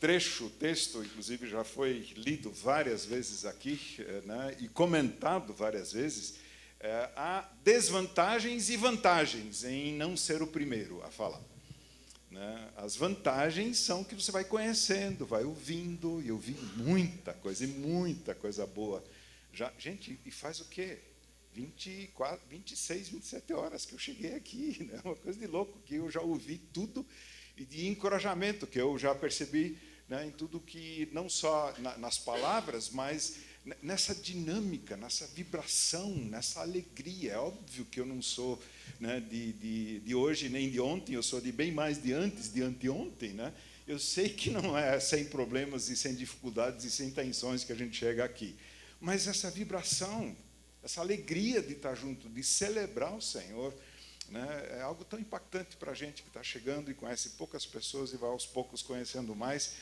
trecho, o texto, inclusive, já foi lido várias vezes aqui, né, e comentado várias vezes. Há desvantagens e vantagens em não ser o primeiro a falar. Né? As vantagens são que você vai conhecendo, vai ouvindo, e eu vi muita coisa, e muita coisa boa. Já, gente, e faz o quê? 24, 26, 27 horas que eu cheguei aqui, né? Uma coisa de louco, que eu já ouvi tudo, e de encorajamento, que eu já percebi, né, em tudo que, não só nas palavras, mas nessa dinâmica, nessa vibração, nessa alegria. É óbvio que eu não sou, né, de hoje nem de ontem, eu sou de bem mais de antes, de anteontem. Né? Eu sei que não é sem problemas e sem dificuldades e sem tensões que a gente chega aqui. Mas essa vibração, essa alegria de estar junto, de celebrar o Senhor, né, é algo tão impactante para a gente que está chegando e conhece poucas pessoas e vai aos poucos conhecendo mais.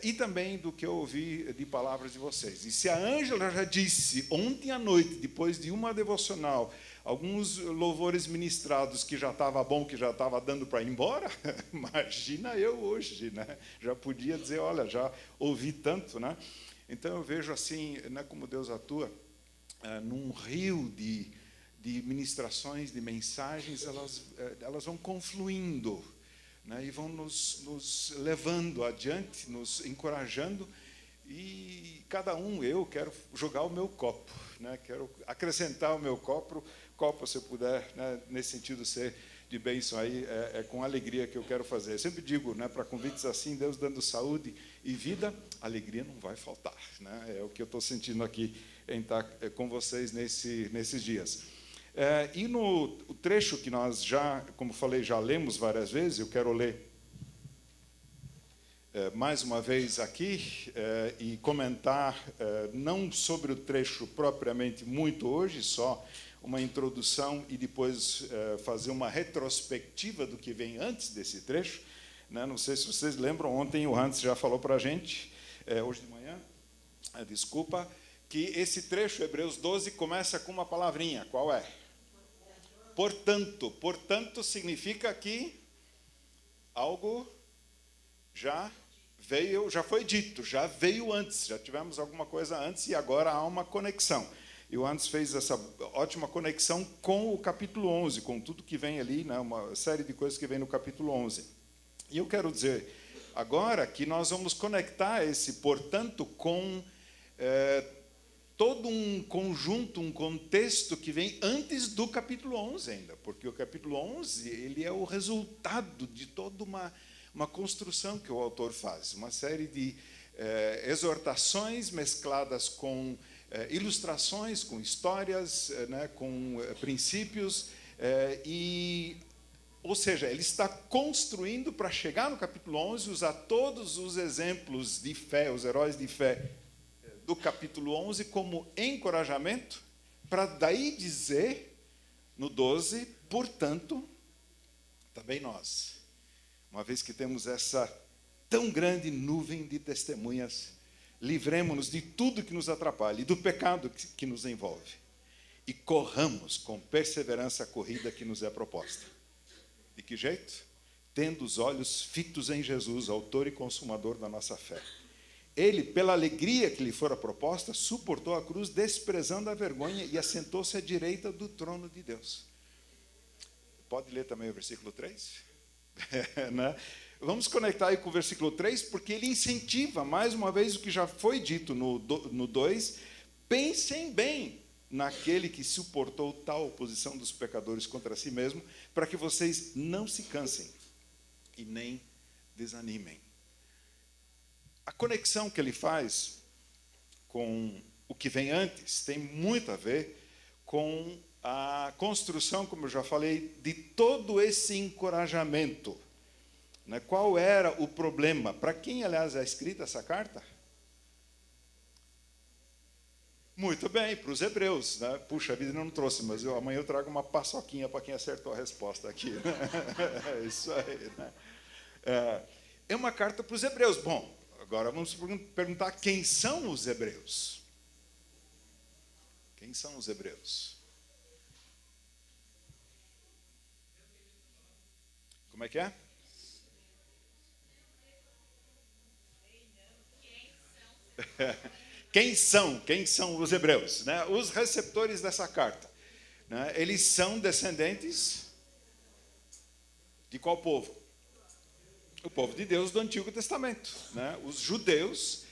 E também do que eu ouvi de palavras de vocês. E se a Ângela já disse ontem à noite, depois de uma devocional, alguns louvores ministrados que já estava bom, que já estava dando para ir embora, imagina eu hoje, né? Já podia dizer, olha, já ouvi tanto, né? Então eu vejo assim, né, como Deus atua, num rio de ministrações, de mensagens, elas vão confluindo, né, e vão nos levando adiante, nos encorajando, e cada um, eu quero jogar o meu copo, né, quero acrescentar o meu copo, se eu puder, né, nesse sentido, ser de bênção, aí é com alegria que eu quero fazer. Eu sempre digo, né, para convites assim, Deus dando saúde e vida, alegria não vai faltar. Né, é o que eu estou sentindo aqui em estar com vocês nesses dias. E no trecho que nós já, como falei, já lemos várias vezes, eu quero ler mais uma vez aqui e comentar não sobre o trecho propriamente muito hoje, só uma introdução e depois fazer uma retrospectiva do que vem antes desse trecho. Né? Não sei se vocês lembram, ontem o Hans já falou para a gente, hoje de manhã, desculpa, que esse trecho, Hebreus 12, começa com uma palavrinha. Qual é? Portanto. Portanto significa que algo já veio, já foi dito, já veio antes, já tivemos alguma coisa antes e agora há uma conexão. E o Hans fez essa ótima conexão com o capítulo 11, com tudo que vem ali, né, uma série de coisas que vem no capítulo 11. E eu quero dizer agora que nós vamos conectar esse portanto com todo um conjunto, um contexto que vem antes do capítulo 11 ainda, porque o capítulo 11 ele é o resultado de toda uma construção que o autor faz, uma série de exortações mescladas com ilustrações, com histórias, né, com princípios, ou seja, ele está construindo para chegar no capítulo 11, usar todos os exemplos de fé, os heróis de fé, do capítulo 11 como encorajamento, para daí dizer, no 12, portanto, também nós, uma vez que temos essa tão grande nuvem de testemunhas, livremo-nos de tudo que nos atrapalha e do pecado que nos envolve, e corramos com perseverança a corrida que nos é proposta. De que jeito? Tendo os olhos fitos em Jesus, autor e consumador da nossa fé. Ele, pela alegria que lhe fora proposta, suportou a cruz, desprezando a vergonha, e assentou-se à direita do trono de Deus. Pode ler também o versículo 3? Né? Vamos conectar aí com o versículo 3, porque ele incentiva, mais uma vez, o que já foi dito no 2. Pensem bem naquele que suportou tal oposição dos pecadores contra si mesmo, para que vocês não se cansem e nem desanimem. A conexão que ele faz com o que vem antes tem muito a ver com a construção, como eu já falei, de todo esse encorajamento. Né? Qual era o problema? Para quem, aliás, é escrita essa carta? Muito bem, para os hebreus. Né? Puxa, a vida não trouxe, mas amanhã eu trago uma paçoquinha para quem acertou a resposta aqui. Né? É isso aí. Né? É uma carta para os hebreus. Bom, agora vamos perguntar quem são os hebreus. Quem são os hebreus? Como é que é? Quem são os hebreus? Né? Os receptores dessa carta. Né? Eles são descendentes de qual povo? O povo de Deus do Antigo Testamento. Né? Os judeus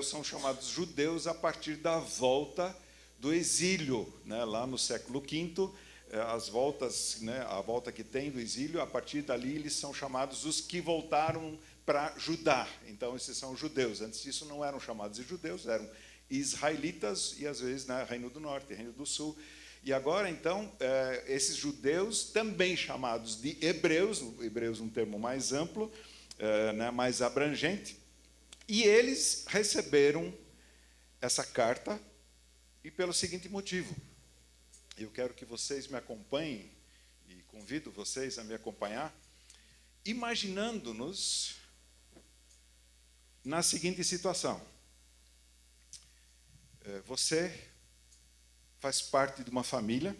são chamados judeus a partir da volta do exílio, né? Lá no século V, as voltas, né? A volta que tem do exílio, a partir dali eles são chamados os que voltaram para Judá. Então, esses são os judeus. Antes disso, não eram chamados de judeus, eram israelitas e, às vezes, né, Reino do Norte, Reino do Sul. E agora, então, esses judeus, também chamados de hebreus um termo mais amplo, né, mais abrangente, e eles receberam essa carta, e pelo seguinte motivo. Eu quero que vocês me acompanhem, e convido vocês a me acompanhar, imaginando-nos na seguinte situação. Você faz parte de uma família,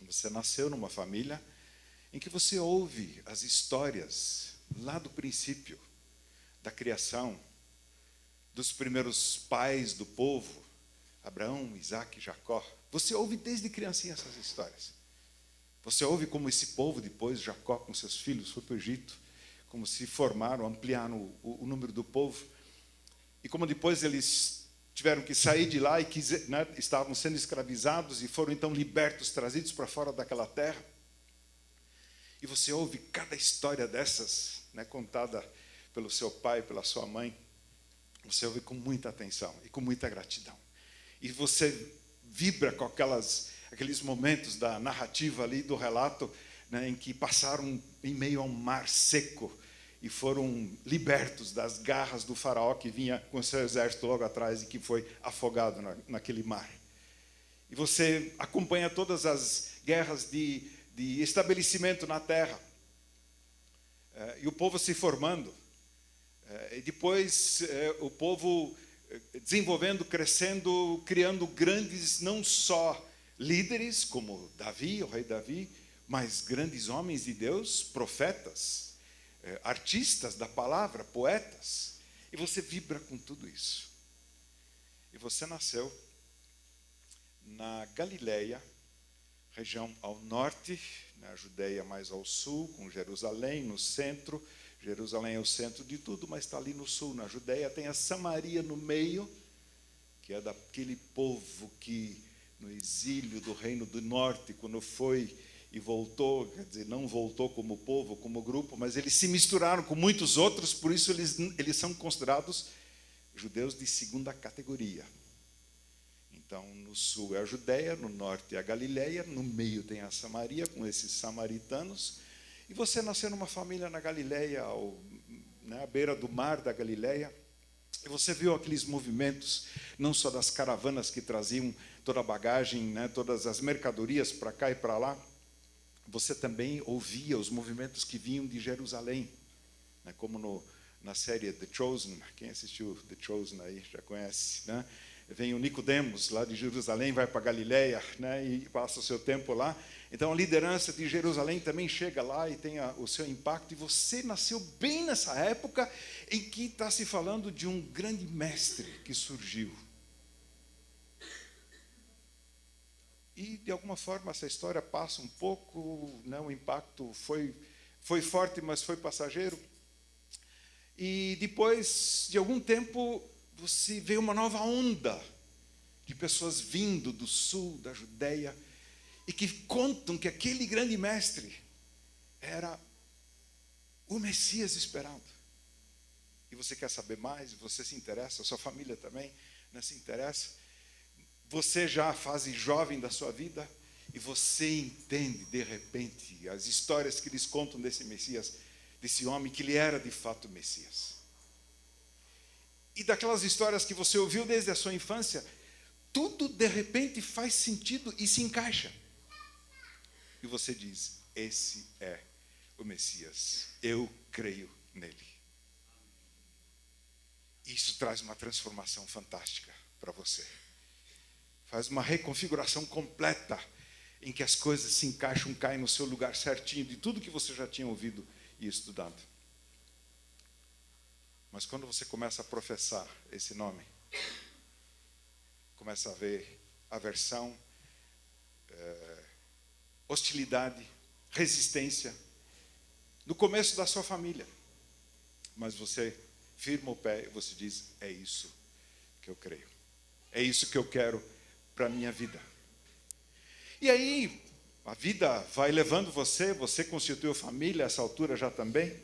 você nasceu numa família, em que você ouve as histórias lá do princípio, da criação, dos primeiros pais do povo, Abraão, Isaac e Jacó. Você ouve desde criancinha essas histórias. Você ouve como esse povo, depois, Jacó com seus filhos, foi para o Egito, como se formaram, ampliaram o número do povo, e como depois eles tiveram que sair de lá e né, estavam sendo escravizados e foram então libertos, trazidos para fora daquela terra. E você ouve cada história dessas, né, contada pelo seu pai, pela sua mãe, você ouve com muita atenção e com muita gratidão. E você vibra com aqueles momentos da narrativa ali, do relato, né, em que passaram em meio a um mar seco e foram libertos das garras do faraó que vinha com seu exército logo atrás e que foi afogado naquele mar. E você acompanha todas as guerras de estabelecimento na terra. E o povo se formando. E depois o povo desenvolvendo, crescendo, criando grandes, não só líderes, como Davi, o rei Davi, mas grandes homens de Deus, profetas, artistas da palavra, poetas. E você vibra com tudo isso. E você nasceu na Galileia, região ao norte, na Judeia mais ao sul, com Jerusalém no centro. Jerusalém é o centro de tudo, mas está ali no sul, na Judeia. Tem a Samaria no meio, que é daquele povo que, no exílio do Reino do Norte, quando foi e voltou, quer dizer, não voltou como povo, como grupo, mas eles se misturaram com muitos outros, por isso eles são considerados judeus de segunda categoria. Então, no sul é a Judeia, no norte é a Galileia, no meio tem a Samaria, com esses samaritanos. E você nasceu numa família na Galileia, à beira do mar da Galileia, e você viu aqueles movimentos, não só das caravanas que traziam toda a bagagem, né, todas as mercadorias para cá e para lá, você também ouvia os movimentos que vinham de Jerusalém, né, como na série The Chosen. Quem assistiu The Chosen aí já conhece, né? Vem o Nicodemos lá de Jerusalém, vai para Galileia, né, e passa o seu tempo lá. Então a liderança de Jerusalém também chega lá e tem o seu impacto. E você nasceu bem nessa época em que está se falando de um grande mestre que surgiu. E de alguma forma essa história passa um pouco, né, o impacto foi forte, mas foi passageiro. E depois de algum tempo você vê uma nova onda de pessoas vindo do sul da Judeia e que contam que aquele grande mestre era o Messias esperado. E você quer saber mais, você se interessa, a sua família também, né, se interessa. Você já a fase jovem da sua vida e você entende de repente as histórias que eles contam desse Messias, desse homem que ele era de fato o Messias. E daquelas histórias que você ouviu desde a sua infância, tudo de repente faz sentido e se encaixa. E você diz, esse é o Messias, eu creio nele. Isso traz uma transformação fantástica para você. Faz uma reconfiguração completa, em que as coisas se encaixam, caem no seu lugar certinho, de tudo que você já tinha ouvido e estudado. Mas quando você começa a professar esse nome, começa a ver aversão, hostilidade, resistência, no começo da sua família. Mas você firma o pé e você diz, é isso que eu creio. É isso que eu quero para a minha vida. E aí, a vida vai levando você constituiu família, a essa altura já também.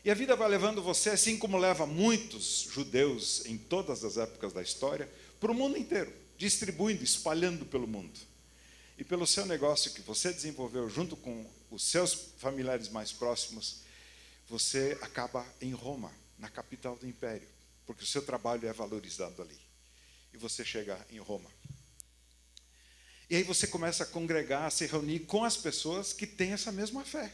E a vida vai levando você, assim como leva muitos judeus em todas as épocas da história, para o mundo inteiro, distribuindo, espalhando pelo mundo. E pelo seu negócio que você desenvolveu junto com os seus familiares mais próximos, você acaba em Roma, na capital do império, porque o seu trabalho é valorizado ali. E você chega em Roma. E aí você começa a congregar, a se reunir com as pessoas que têm essa mesma fé.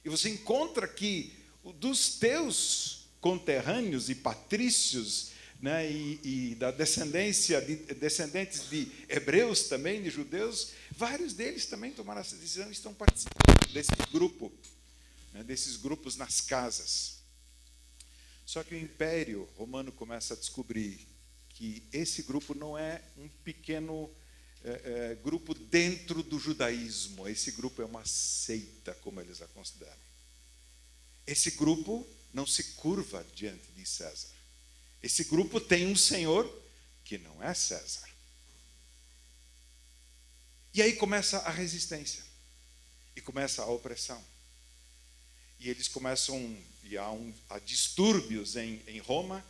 E você encontra que dos teus conterrâneos e patrícios, né, e da descendentes de hebreus também, de judeus, vários deles também tomaram essa decisão e estão participando desse grupo, né, desses grupos nas casas. Só que o Império Romano começa a descobrir que esse grupo não é um pequeno grupo dentro do judaísmo. Esse grupo é uma seita, como eles a consideram. Esse grupo não se curva diante de César. Esse grupo tem um senhor que não é César. E aí começa a resistência. E começa a opressão. E eles começam, e há distúrbios em Roma,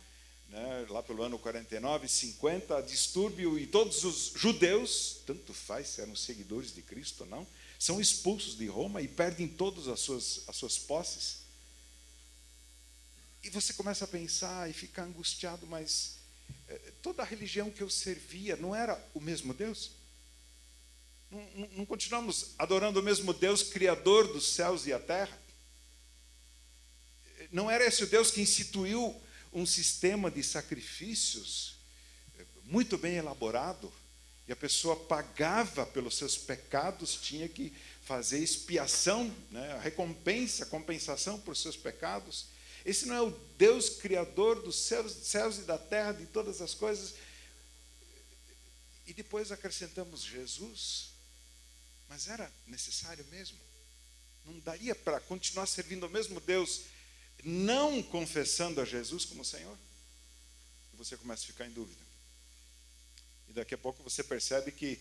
né, lá pelo ano 49, 50, distúrbio, e todos os judeus, tanto faz se eram seguidores de Cristo ou não, são expulsos de Roma e perdem todas as suas posses. E você começa a pensar e ficar angustiado, mas toda a religião que eu servia não era o mesmo Deus? Não continuamos adorando o mesmo Deus, Criador dos céus e a terra? Não era esse o Deus que instituiu um sistema de sacrifícios muito bem elaborado, e a pessoa pagava pelos seus pecados, tinha que fazer expiação, né, compensação por seus pecados? Esse não é o Deus criador dos céus e da terra, de todas as coisas? E depois acrescentamos Jesus. Mas era necessário mesmo? Não daria para continuar servindo ao mesmo Deus, não confessando a Jesus como Senhor? E você começa a ficar em dúvida. E daqui a pouco você percebe que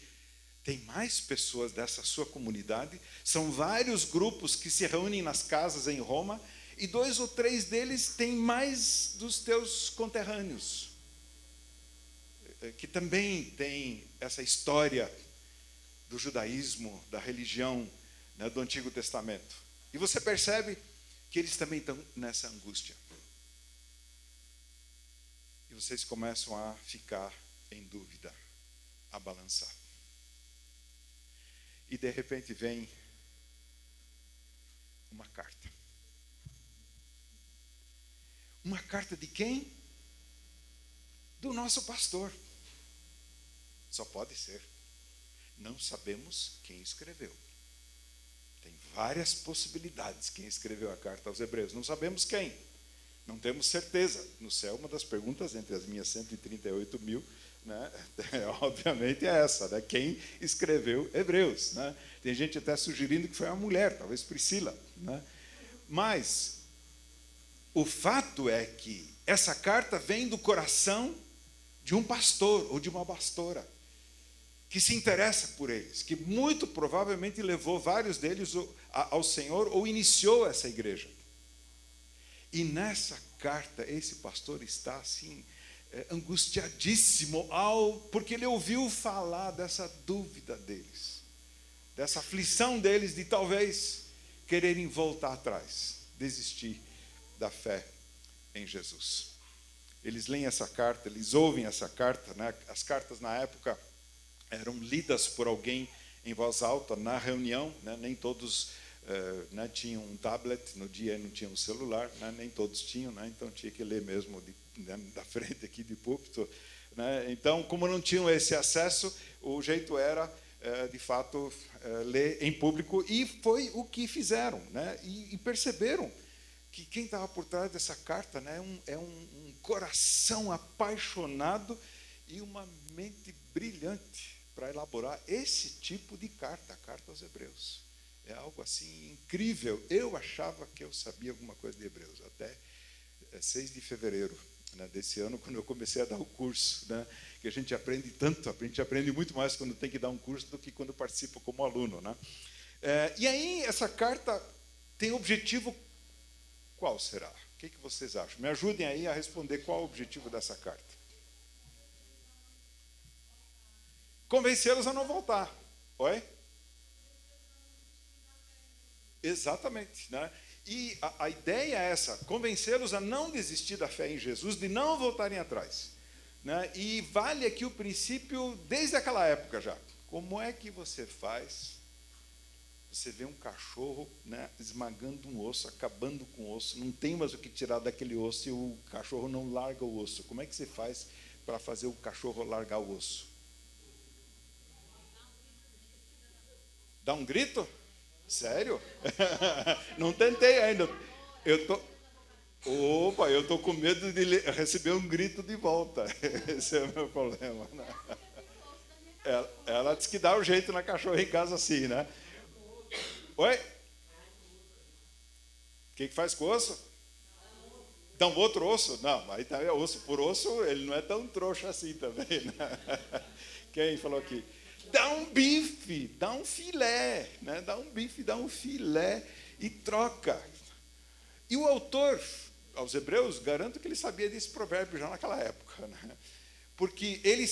tem mais pessoas dessa sua comunidade, são vários grupos que se reúnem nas casas em Roma, e 2 ou 3 deles têm mais dos teus conterrâneos, que também têm essa história do judaísmo, da religião, né, do Antigo Testamento. E você percebe que eles também estão nessa angústia. E vocês começam a ficar em dúvida, a balançar. E de repente vem uma carta. Uma carta de quem? Do nosso pastor. Só pode ser. Não sabemos quem escreveu. Tem várias possibilidades quem escreveu a carta aos Hebreus. Não sabemos quem. Não temos certeza. No céu, uma das perguntas entre as minhas 138 mil, né, obviamente é essa, né? Quem escreveu Hebreus? Né? Tem gente até sugerindo que foi uma mulher, talvez Priscila. Né? Mas o fato é que essa carta vem do coração de um pastor ou de uma pastora que se interessa por eles, que muito provavelmente levou vários deles ao Senhor ou iniciou essa igreja. E nessa carta, esse pastor está assim, angustiadíssimo, porque ele ouviu falar dessa dúvida deles, dessa aflição deles de talvez quererem voltar atrás, desistir da fé em Jesus. Eles leem essa carta, eles ouvem essa carta, né? As cartas na época eram lidas por alguém em voz alta na reunião, né? Nem todos né, tinham um tablet, no dia não tinham um celular, né? Nem todos tinham, né? Então tinha que ler mesmo da frente aqui de púlpito, né? Então, como não tinham esse acesso, o jeito era, de fato, ler em público, e foi o que fizeram, né? E perceberam que quem estava por trás dessa carta, né, é um coração apaixonado e uma mente brilhante para elaborar esse tipo de carta, a carta aos Hebreus. É algo assim incrível. Eu achava que eu sabia alguma coisa de Hebreus, até 6 de fevereiro, né, desse ano, quando eu comecei a dar o curso, né, que a gente aprende tanto, a gente aprende muito mais quando tem que dar um curso do que quando participa como aluno, né? E aí, essa carta tem objetivo. Qual será? O que vocês acham? Me ajudem aí a responder qual é o objetivo dessa carta. Convencê-los a não voltar. Oi? Exatamente, né? E a ideia é essa, convencê-los a não desistir da fé em Jesus, de não voltarem atrás, né? E vale aqui o princípio desde aquela época já. Como é que você faz? Você vê um cachorro, né, esmagando um osso, acabando com o osso, não tem mais o que tirar daquele osso e o cachorro não larga o osso. Como é que você faz para fazer o cachorro largar o osso? Dá um grito? Sério? Não tentei ainda. Eu tô com medo de receber um grito de volta. Esse é o meu problema, né? Ela diz que dá um jeito na cachorra em casa assim, né? Oi? O que faz com o osso? Dá um outro osso? Não, aí tá, osso por osso, ele não é tão trouxa assim também, né? Quem falou aqui? Dá um bife, dá um filé, né? Dá um bife, dá um filé e troca. E o autor, aos Hebreus, garanto que ele sabia desse provérbio já naquela época, né? Porque ele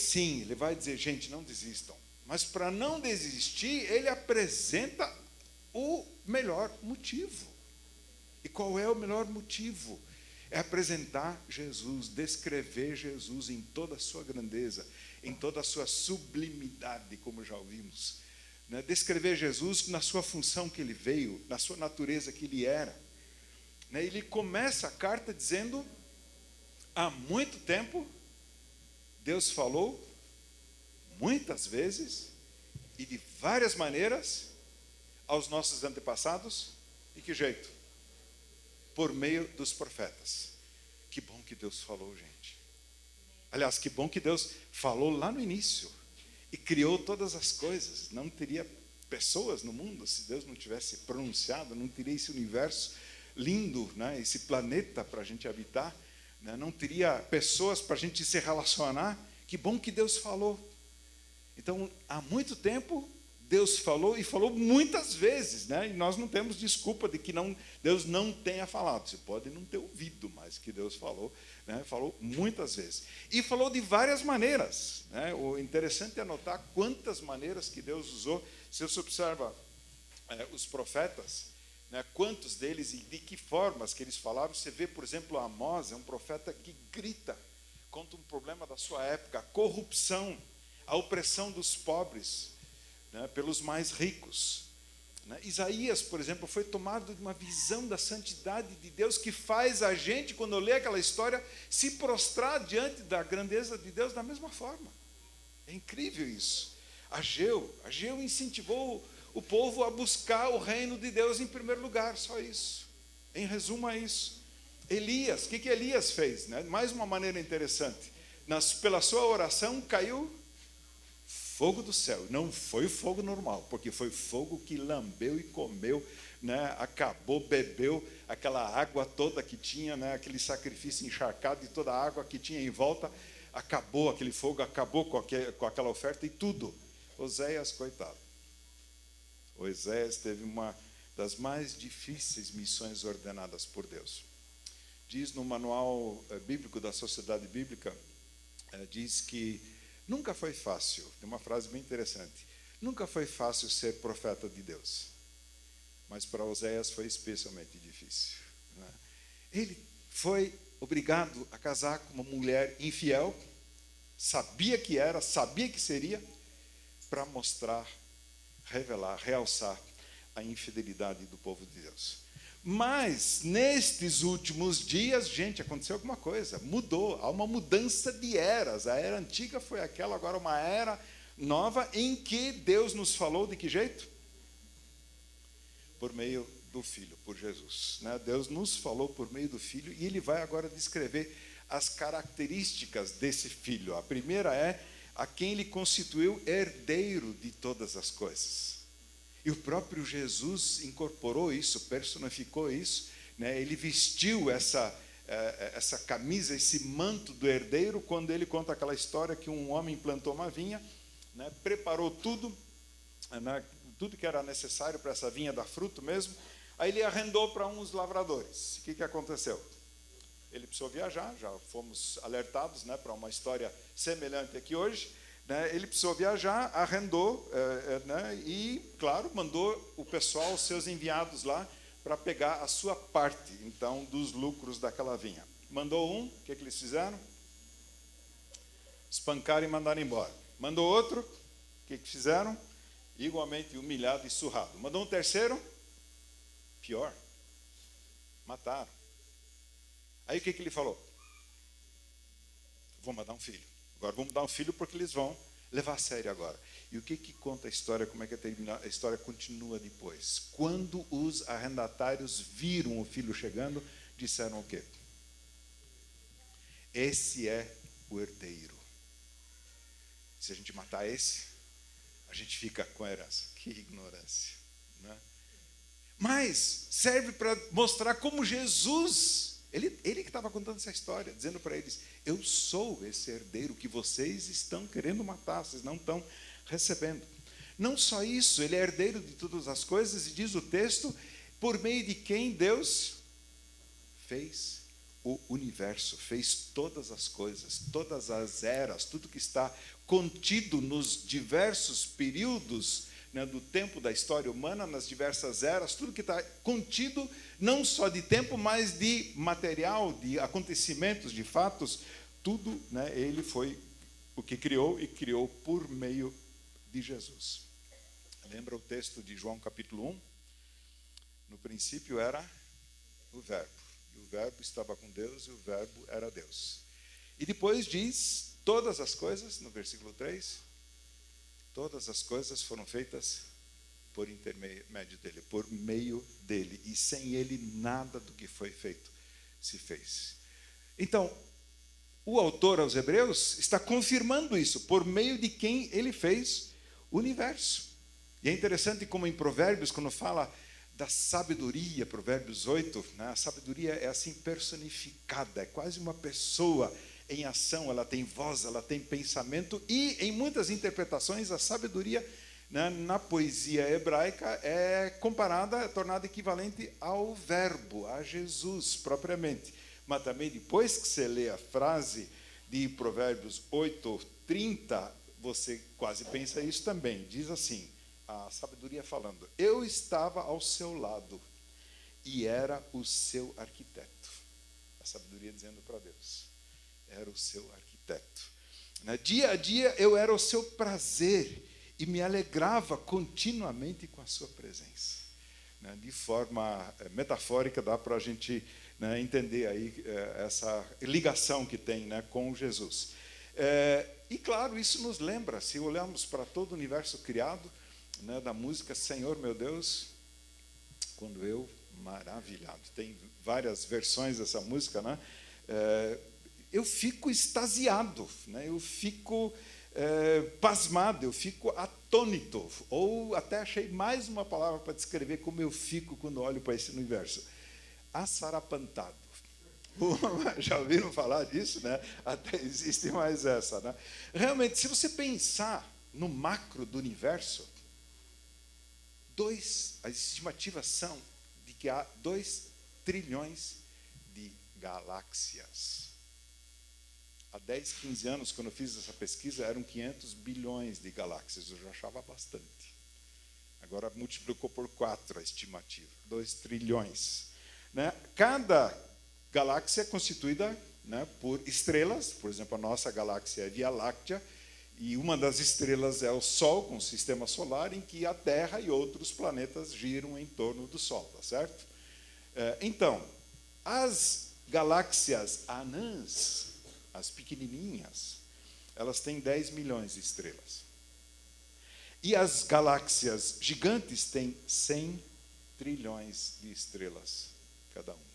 vai dizer, gente, não desistam. Mas para não desistir, ele apresenta o melhor motivo. E qual é o melhor motivo? É apresentar Jesus, descrever Jesus em toda a sua grandeza, em toda a sua sublimidade, como já ouvimos, né? Descrever Jesus na sua função que ele veio, na sua natureza que ele era, né? Ele começa a carta dizendo, há muito tempo, Deus falou, muitas vezes, e de várias maneiras, aos nossos antepassados, de que jeito? Por meio dos profetas. Que bom que Deus falou, gente. Aliás, que bom que Deus falou lá no início e criou todas as coisas. Não teria pessoas no mundo se Deus não tivesse pronunciado, não teria esse universo lindo, né? Esse planeta para a gente habitar, né? Não teria pessoas para a gente se relacionar. Que bom que Deus falou. Então, há muito tempo, Deus falou e falou muitas vezes, né? E nós não temos desculpa de que Deus não tenha falado. Você pode não ter ouvido, mas que Deus falou, né? Falou muitas vezes. E falou de várias maneiras, né? O interessante é notar quantas maneiras que Deus usou. Se você observa os profetas, né? Quantos deles e de que formas que eles falaram. Você vê, por exemplo, Amós, é um profeta que grita contra um problema da sua época, a corrupção, a opressão dos pobres, né, pelos mais ricos, né? Isaías, por exemplo, foi tomado de uma visão da santidade de Deus que faz a gente, quando lê aquela história, se prostrar diante da grandeza de Deus da mesma forma. É incrível isso. Ageu incentivou o povo a buscar o reino de Deus em primeiro lugar, só isso. Em resumo é isso. Elias, o que Elias fez, né? Mais uma maneira interessante. Pela sua oração caiu fogo do céu. Não foi fogo normal, porque foi fogo que lambeu e comeu, né? Acabou, bebeu aquela água toda que tinha, né? Aquele sacrifício encharcado e toda a água que tinha em volta. Acabou aquele fogo, acabou com aquela oferta e tudo. Oséias, coitado. Oséias teve uma das mais difíceis missões ordenadas por Deus. Diz no manual bíblico da Sociedade Bíblica, diz que nunca foi fácil, tem uma frase bem interessante, nunca foi fácil ser profeta de Deus, mas para Oséias foi especialmente difícil, né? Ele foi obrigado a casar com uma mulher infiel, sabia que seria, para mostrar, revelar, realçar a infidelidade do povo de Deus. Mas, nestes últimos dias, gente, aconteceu alguma coisa, mudou, há uma mudança de eras. A era antiga foi aquela, agora uma era nova, em que Deus nos falou de que jeito? Por meio do Filho, por Jesus. Deus nos falou por meio do Filho e Ele vai agora descrever as características desse Filho. A primeira é a quem Ele constituiu herdeiro de todas as coisas. E o próprio Jesus incorporou isso, personificou isso. Ele vestiu essa camisa, esse manto do herdeiro, quando Ele conta aquela história que um homem plantou uma vinha, preparou tudo, tudo que era necessário para essa vinha dar fruto mesmo. Aí ele arrendou para uns lavradores. O que aconteceu? Ele precisou viajar, já fomos alertados para uma história semelhante aqui hoje. Ele precisou viajar, arrendou e, claro, mandou o pessoal, os seus enviados lá, para pegar a sua parte, então, dos lucros daquela vinha. Mandou um, o que eles fizeram? Espancaram e mandaram embora. Mandou outro, o que fizeram? Igualmente humilhado e surrado. Mandou um terceiro, pior, mataram. Aí o que ele falou? Vou mandar um filho. Agora vamos dar um filho porque eles vão levar a sério agora. E o que conta a história, como é que a história continua depois? Quando os arrendatários viram o filho chegando, disseram o quê? Esse é o herdeiro. Se a gente matar esse, a gente fica com a herança. Que ignorância, né? Mas serve para mostrar como Jesus, ele que estava contando essa história, dizendo para eles, eu sou esse herdeiro que vocês estão querendo matar, vocês não estão recebendo. Não só isso, ele é herdeiro de todas as coisas, e diz o texto, por meio de quem Deus fez o universo, fez todas as coisas, todas as eras, tudo que está contido nos diversos períodos do tempo da história humana, nas diversas eras, tudo que está contido, não só de tempo, mas de material, de acontecimentos, de fatos, tudo, ele foi o que criou e criou por meio de Jesus. Lembra o texto de João capítulo 1? No princípio era o Verbo, e o Verbo estava com Deus, e o Verbo era Deus. E depois diz, todas as coisas, no versículo 3, todas as coisas foram feitas por intermédio dele, por meio dele, e sem ele nada do que foi feito se fez. Então, o autor aos Hebreus está confirmando isso, por meio de quem ele fez o universo. E é interessante como em Provérbios, quando fala da sabedoria, Provérbios 8, a sabedoria é assim personificada, é quase uma pessoa em ação, ela tem voz, ela tem pensamento, e em muitas interpretações a sabedoria na poesia hebraica é comparada, é tornada equivalente ao verbo, a Jesus propriamente. Mas também depois que você lê a frase de Provérbios 8:30, você quase pensa isso também. Diz assim, a sabedoria falando, eu estava ao seu lado e era o seu arquiteto. A sabedoria dizendo para Deus, era o seu arquiteto. Dia a dia eu era o seu prazer e me alegrava continuamente com a sua presença. De forma metafórica dá para a gente entender aí essa ligação que tem com Jesus. E claro, isso nos lembra, se olharmos para todo o universo criado, da música Senhor meu Deus, quando eu maravilhado. Tem várias versões dessa música, eu fico extasiado, eu fico pasmado, eu fico atônito, ou até achei mais uma palavra para descrever como eu fico quando olho para esse universo. Assarapantado. Já ouviram falar disso, Até existe mais essa, Realmente, se você pensar no macro do universo, as estimativas são de que há 2 trilhões de galáxias. Há 10, 15 anos, quando eu fiz essa pesquisa, eram 500 bilhões de galáxias. Eu já achava bastante. Agora multiplicou por 4 a estimativa. 2 trilhões. Cada galáxia é constituída por estrelas. Por exemplo, a nossa galáxia é Via Láctea. E uma das estrelas é o Sol, com o sistema solar, em que a Terra e outros planetas giram em torno do Sol. Tá certo? Então, as galáxias anãs, as pequenininhas, elas têm 10 milhões de estrelas. E as galáxias gigantes têm 100 trilhões de estrelas cada um.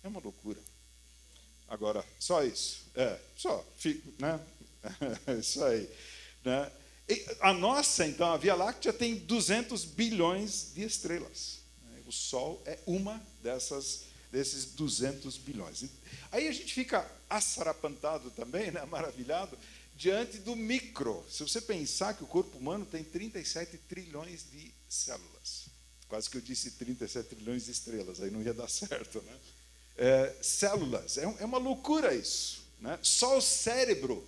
É uma loucura. Agora, só isso. Né? Isso aí. Né? E a nossa, então, a Via Láctea tem 200 bilhões de estrelas. O Sol é uma desses 200 bilhões. Aí a gente fica assarapantado também, né? Maravilhado, diante do micro. Se você pensar que o corpo humano tem 37 trilhões de células. Quase que eu disse 37 trilhões de estrelas, aí não ia dar certo, né? Células, é uma loucura isso, né? Só o cérebro,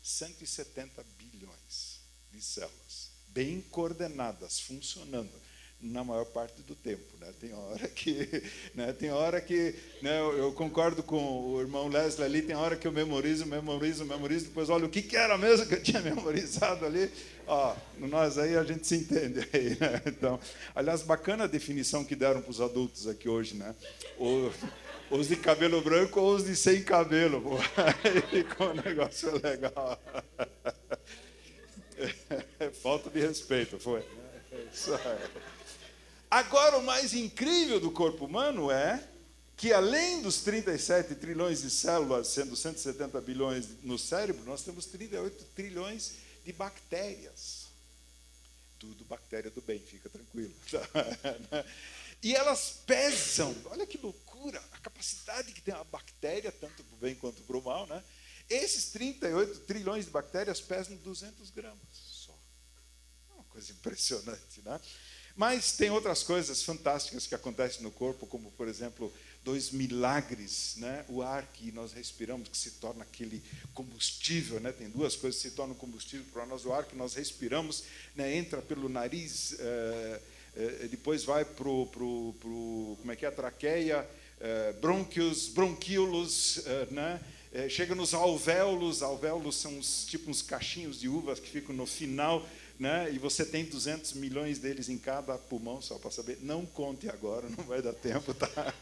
170 bilhões de células, bem coordenadas, funcionando na maior parte do tempo, né? Tem hora que, né, eu concordo com o irmão Leslie ali, tem hora que eu memorizo, depois olha o que era mesmo que eu tinha memorizado ali. Nós aí a gente se entende aí, né? Então, aliás, bacana a definição que deram para os adultos aqui hoje, né? Os de cabelo branco ou os de sem cabelo. Pô. Aí ficou um negócio legal. Falta de respeito, foi. Isso aí. Agora, o mais incrível do corpo humano é que, além dos 37 trilhões de células, sendo 170 bilhões no cérebro, nós temos 38 trilhões de bactérias. Tudo bactéria do bem, fica tranquilo. E elas pesam, olha que loucura, a capacidade que tem uma bactéria, tanto para o bem quanto para o mal, né? Esses 38 trilhões de bactérias pesam 200 gramas só. É uma coisa impressionante, né? Mas tem outras coisas fantásticas que acontecem no corpo, como, por exemplo, 2 milagres, né? O ar que nós respiramos, que se torna aquele combustível, né? Tem 2 coisas que se tornam combustível para nós. O ar que nós respiramos, né? Entra pelo nariz, depois vai para a traqueia, bronquíolos, né? Chega nos alvéolos. Alvéolos são uns cachinhos de uvas que ficam no final, né? E você tem 200 milhões deles em cada pulmão, só para saber. Não conte agora, não vai dar tempo, tá?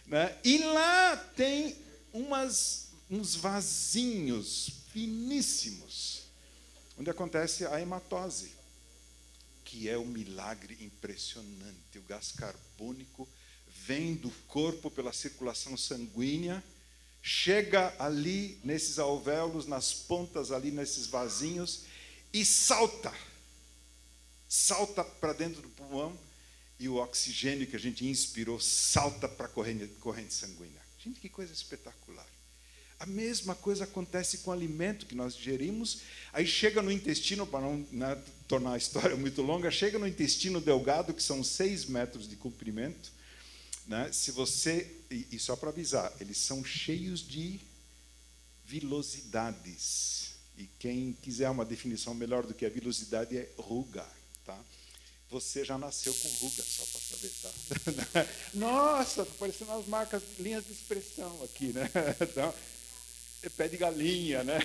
Né? E lá tem uns vasinhos finíssimos, onde acontece a hematose, que é um milagre impressionante. O gás carbônico vem do corpo pela circulação sanguínea, chega ali nesses alvéolos, nas pontas ali, nesses vasinhos, e salta para dentro do pulmão, e o oxigênio que a gente inspirou salta para a corrente sanguínea. Gente, que coisa espetacular. A mesma coisa acontece com o alimento que nós digerimos, aí chega no intestino, para não, né, tornar a história muito longa, chega no intestino delgado, que são 6 metros de comprimento, né? Se você, e só para avisar, eles são cheios de vilosidades. E quem quiser uma definição melhor do que a vilosidade é ruga, tá? Você já nasceu com ruga, só para saber, tá? Nossa, está parecendo as marcas, linhas de expressão aqui, né? Então, pé de galinha, né?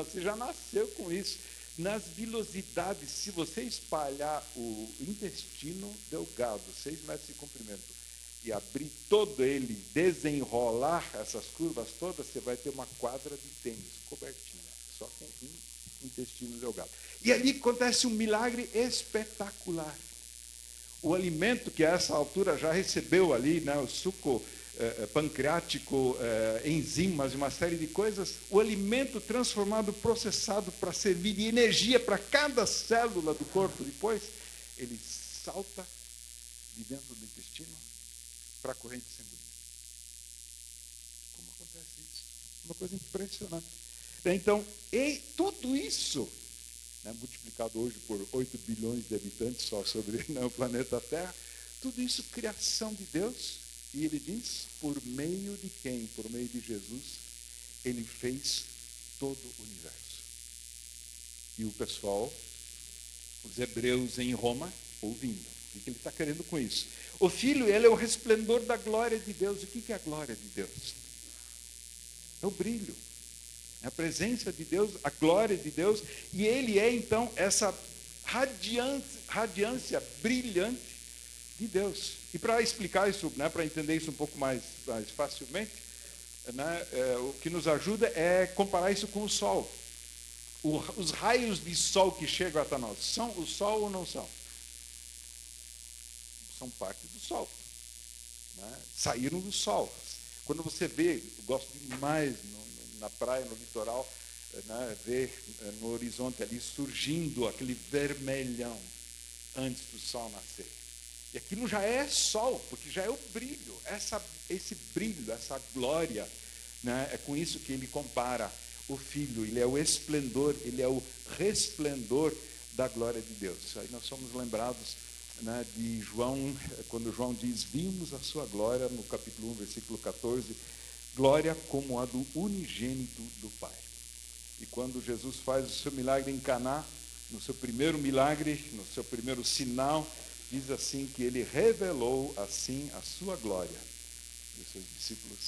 Você já nasceu com isso. Nas vilosidades, se você espalhar o intestino delgado, 6 metros de comprimento, e abrir todo ele, desenrolar essas curvas todas, você vai ter uma quadra de tênis cobertinha, só com um intestino delgado. E ali acontece um milagre espetacular. O alimento que a essa altura já recebeu ali, né, o suco pancreático, enzimas e uma série de coisas, o alimento transformado, processado para servir de energia para cada célula do corpo depois, ele salta de dentro do intestino para a corrente sanguínea. Como acontece isso? Uma coisa impressionante. Então, e tudo isso, né, multiplicado hoje por 8 bilhões de habitantes só sobre o planeta Terra, tudo isso criação de Deus, e ele diz, por meio de quem? Por meio de Jesus, ele fez todo o universo. E o pessoal, os hebreus em Roma, ouvindo. O que ele está querendo com isso? O Filho, ele é o resplendor da glória de Deus. O que é a glória de Deus? É o brilho. É a presença de Deus, a glória de Deus. E ele é, então, essa radiância brilhante de Deus. E para explicar isso, né, para entender isso um pouco mais facilmente, né, o que nos ajuda é comparar isso com o Sol. Os raios de Sol que chegam até nós, são o Sol ou não são? são parte do sol, né? Saíram do sol. Quando você vê, eu gosto demais na praia, no litoral, né, ver no horizonte ali surgindo aquele vermelhão antes do sol nascer. E aquilo já é sol, porque já é o brilho, esse brilho, essa glória, né, é com isso que ele compara o Filho. Ele é o esplendor, ele é o resplendor da glória de Deus. Aí nós somos lembrados, né, de João, quando João diz: vimos a sua glória, no capítulo 1, versículo 14, glória como a do unigênito do Pai. E quando Jesus faz o seu milagre em Caná, no seu primeiro milagre, no seu primeiro sinal, diz assim que ele revelou assim a sua glória. E os seus discípulos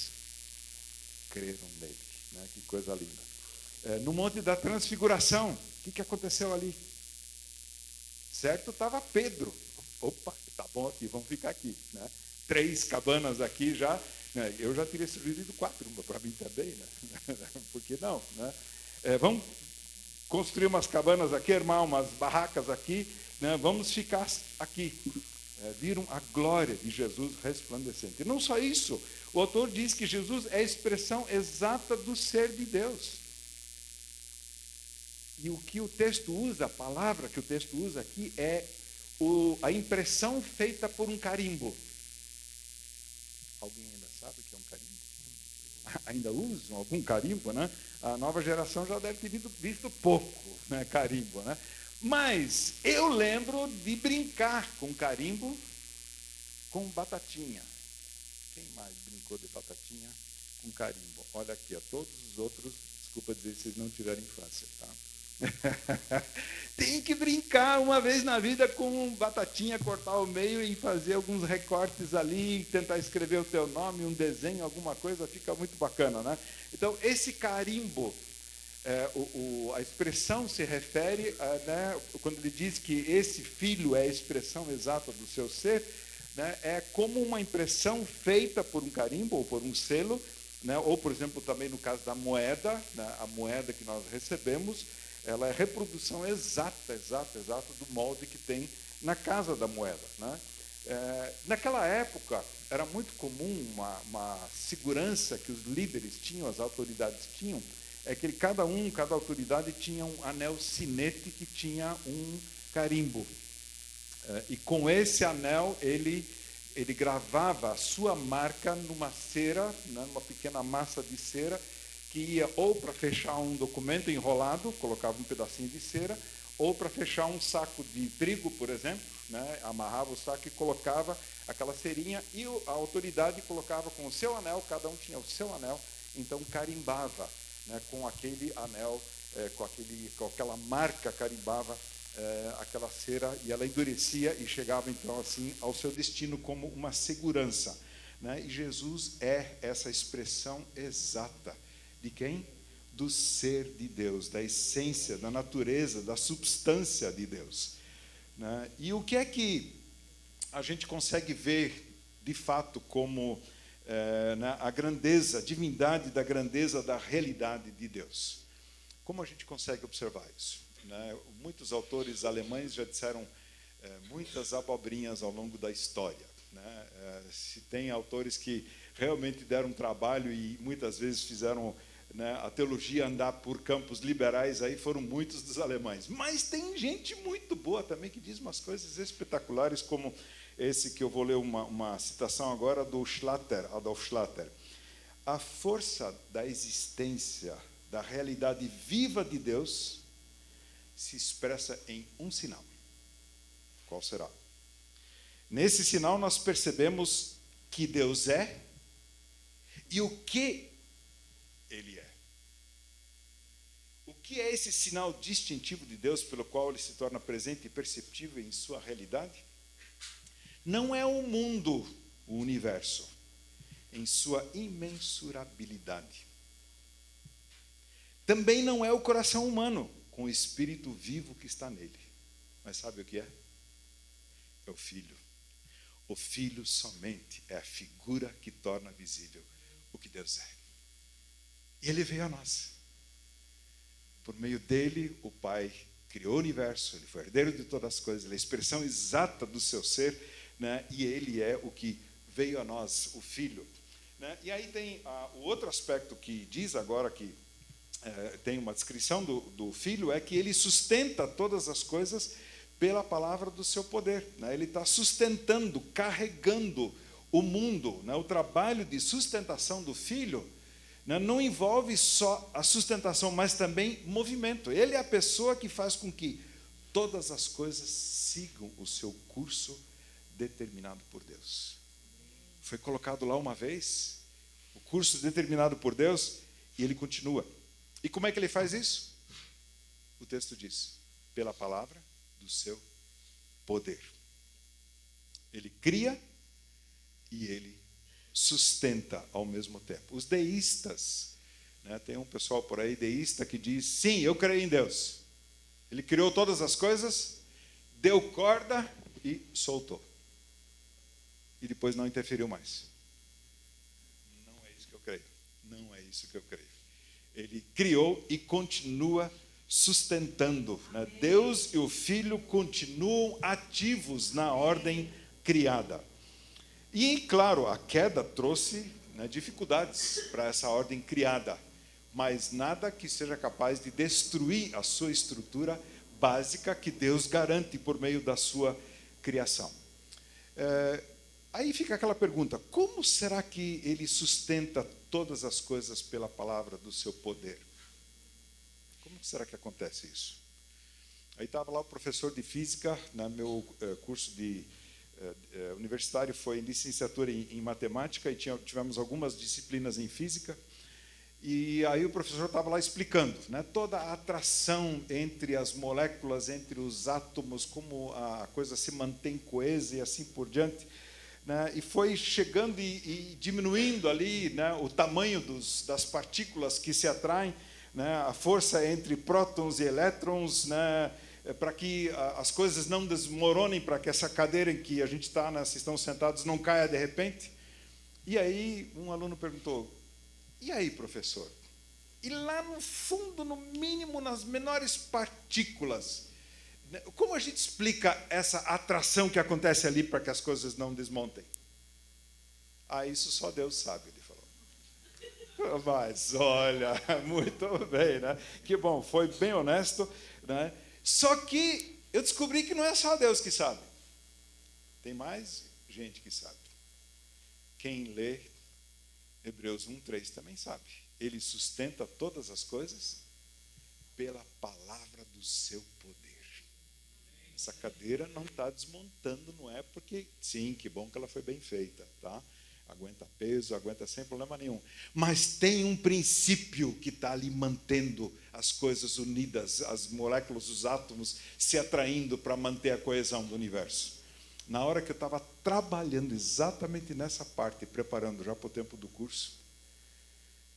creram nele, né? Que coisa linda. No Monte da Transfiguração, o que aconteceu ali? Certo, estava Pedro. Opa, tá bom aqui, vamos ficar aqui, né? 3 cabanas aqui já, né? Eu já teria sugerido 4, para mim também, né? Por que não, né? Vamos construir umas cabanas aqui, armar umas barracas aqui, né? Vamos ficar aqui. Viram a glória de Jesus resplandecente. E não só isso, o autor diz que Jesus é a expressão exata do ser de Deus. E o que o texto usa, a palavra que o texto usa aqui é a impressão feita por um carimbo. Alguém ainda sabe o que é um carimbo? Ainda usam algum carimbo, né? A nova geração já deve ter visto pouco, né, carimbo, né? Mas eu lembro de brincar com carimbo com batatinha. Quem mais brincou de batatinha com carimbo? Olha aqui, todos os outros, desculpa dizer se vocês não tiveram infância, tá? Tem que brincar uma vez na vida com batatinha, cortar o meio e fazer alguns recortes ali, tentar escrever o teu nome, um desenho, alguma coisa, fica muito bacana, né? Então, esse carimbo, a expressão se refere, né, quando ele diz que esse filho é a expressão exata do seu ser, né, é como uma impressão feita por um carimbo ou por um selo, né, ou, por exemplo, também no caso da moeda, né, a moeda que nós recebemos, ela é reprodução exata do molde que tem na casa da moeda, né? Naquela época, era muito comum uma segurança que os líderes tinham, as autoridades tinham, é que cada autoridade tinha um anel sinete que tinha um carimbo. E com esse anel, ele gravava a sua marca numa cera, né, numa pequena massa de cera, que ia ou para fechar um documento enrolado, colocava um pedacinho de cera, ou para fechar um saco de trigo, por exemplo, né, amarrava o saco e colocava aquela cerinha, e a autoridade colocava com o seu anel, cada um tinha o seu anel, então carimbava, né, com aquele anel, com aquela marca, carimbava aquela cera, e ela endurecia e chegava então assim ao seu destino como uma segurança, né? E Jesus é essa expressão exata de quem? Do ser de Deus, da essência, da natureza, da substância de Deus, né? E o que é que a gente consegue ver de fato como né, a grandeza, a divindade da grandeza da realidade de Deus? Como a gente consegue observar isso, né? Muitos autores alemães já disseram muitas abobrinhas ao longo da história, né? Se tem autores que realmente deram trabalho e muitas vezes fizeram, né, a teologia andar por campos liberais, aí foram muitos dos alemães. Mas tem gente muito boa também que diz umas coisas espetaculares, como esse que eu vou ler uma citação agora do Schlatter, Adolf Schlatter. A força da existência, da realidade viva de Deus, se expressa em um sinal. Qual será? Nesse sinal nós percebemos que Deus é e o que Ele é. O que é esse sinal distintivo de Deus pelo qual Ele se torna presente e perceptível em sua realidade? Não é o mundo, o universo, em sua imensurabilidade. Também não é o coração humano, com o espírito vivo que está nele. Mas sabe o que é? É o Filho. O Filho somente é a figura que torna visível o que Deus é. E Ele veio a nós. Por meio dele, o Pai criou o universo, Ele foi herdeiro de todas as coisas, Ele é a expressão exata do seu ser, né? E ele é o que veio a nós, o Filho. Né? E aí tem o outro aspecto que diz agora que tem uma descrição do Filho, é que ele sustenta todas as coisas pela palavra do seu poder. Né? Ele está sustentando, carregando o mundo. Né? O trabalho de sustentação do Filho, né, não envolve só a sustentação, mas também movimento. Ele é a pessoa que faz com que todas as coisas sigam o seu curso determinado por Deus. Foi colocado lá uma vez, o curso determinado por Deus, e ele continua. E como é que ele faz isso? O texto diz, pela palavra do seu poder. Ele cria e ele sustenta ao mesmo tempo. Os deístas, né, tem um pessoal por aí deísta que diz, sim, eu creio em Deus. Ele criou todas as coisas, deu corda e soltou. E depois não interferiu mais. Não é isso que eu creio. Não é isso que eu creio. Ele criou e continua sustentando. Né? Deus e o Filho continuam ativos na ordem criada. E, claro, a queda trouxe, né, dificuldades para essa ordem criada, mas nada que seja capaz de destruir a sua estrutura básica que Deus garante por meio da sua criação. Aí fica aquela pergunta, como será que ele sustenta todas as coisas pela palavra do seu poder? Como será que acontece isso? Aí estava lá o professor de física, no meu curso de universitário, foi licenciatura em matemática, e tivemos algumas disciplinas em física, e aí o professor estava lá explicando, né, toda a atração entre as moléculas, entre os átomos, como a coisa se mantém coesa e assim por diante, né, e foi chegando e diminuindo ali, né, o tamanho das partículas que se atraem, né, a força entre prótons e elétrons, né, para que as coisas não desmoronem, para que essa cadeira em que a gente está, né, vocês estão sentados, não caia de repente. E aí um aluno perguntou, e aí, professor? E lá no fundo, no mínimo, nas menores partículas, como a gente explica essa atração que acontece ali para que as coisas não desmontem? Ah, isso só Deus sabe, ele falou. Mas, olha, muito bem, né? Que bom, foi bem honesto, né? Só que eu descobri que não é só Deus que sabe. Tem mais gente que sabe. Quem lê Hebreus 1:3 também sabe. Ele sustenta todas as coisas pela palavra do seu poder. Essa cadeira não está desmontando, não é porque, sim, que bom que ela foi bem feita, tá? Aguenta peso, aguenta sem problema nenhum. Mas tem um princípio que está ali mantendo as coisas unidas, as moléculas, os átomos se atraindo para manter a coesão do universo. Na hora que eu estava trabalhando exatamente nessa parte, preparando já para o tempo do curso,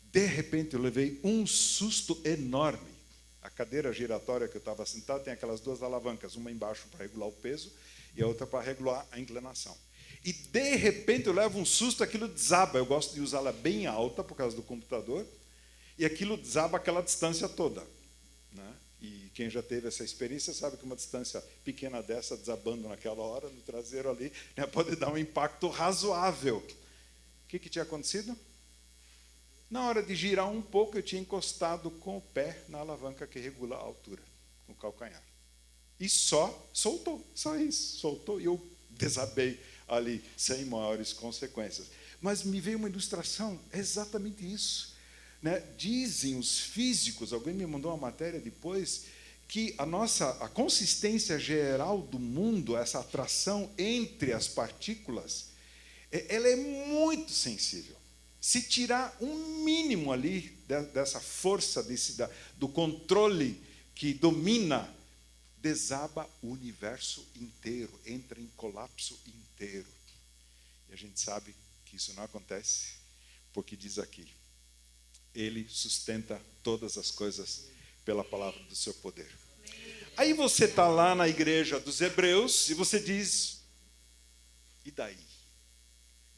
de repente eu levei um susto enorme. A cadeira giratória que eu estava sentado tem aquelas duas alavancas, uma embaixo para regular o peso e a outra para regular a inclinação. E de repente eu levo um susto, aquilo desaba. Eu gosto de usá-la bem alta por causa do computador, e aquilo desaba aquela distância toda, né? E quem já teve essa experiência sabe que uma distância pequena dessa, desabando naquela hora, no traseiro ali, né, pode dar um impacto razoável. O que tinha acontecido? Na hora de girar um pouco, eu tinha encostado com o pé na alavanca que regula a altura, com o calcanhar. E só soltou, só isso, soltou, e eu desabei ali, sem maiores consequências. Mas me veio uma ilustração, é exatamente isso. Né? Dizem os físicos, alguém me mandou uma matéria depois, que a consistência geral do mundo, essa atração entre as partículas, ela é muito sensível. Se tirar um mínimo ali dessa força, do controle que domina, desaba o universo inteiro, entra em colapso inteiro. E a gente sabe que isso não acontece, porque diz aqui, ele sustenta todas as coisas pela palavra do seu poder. Aí você está lá na igreja dos Hebreus e você diz, e daí?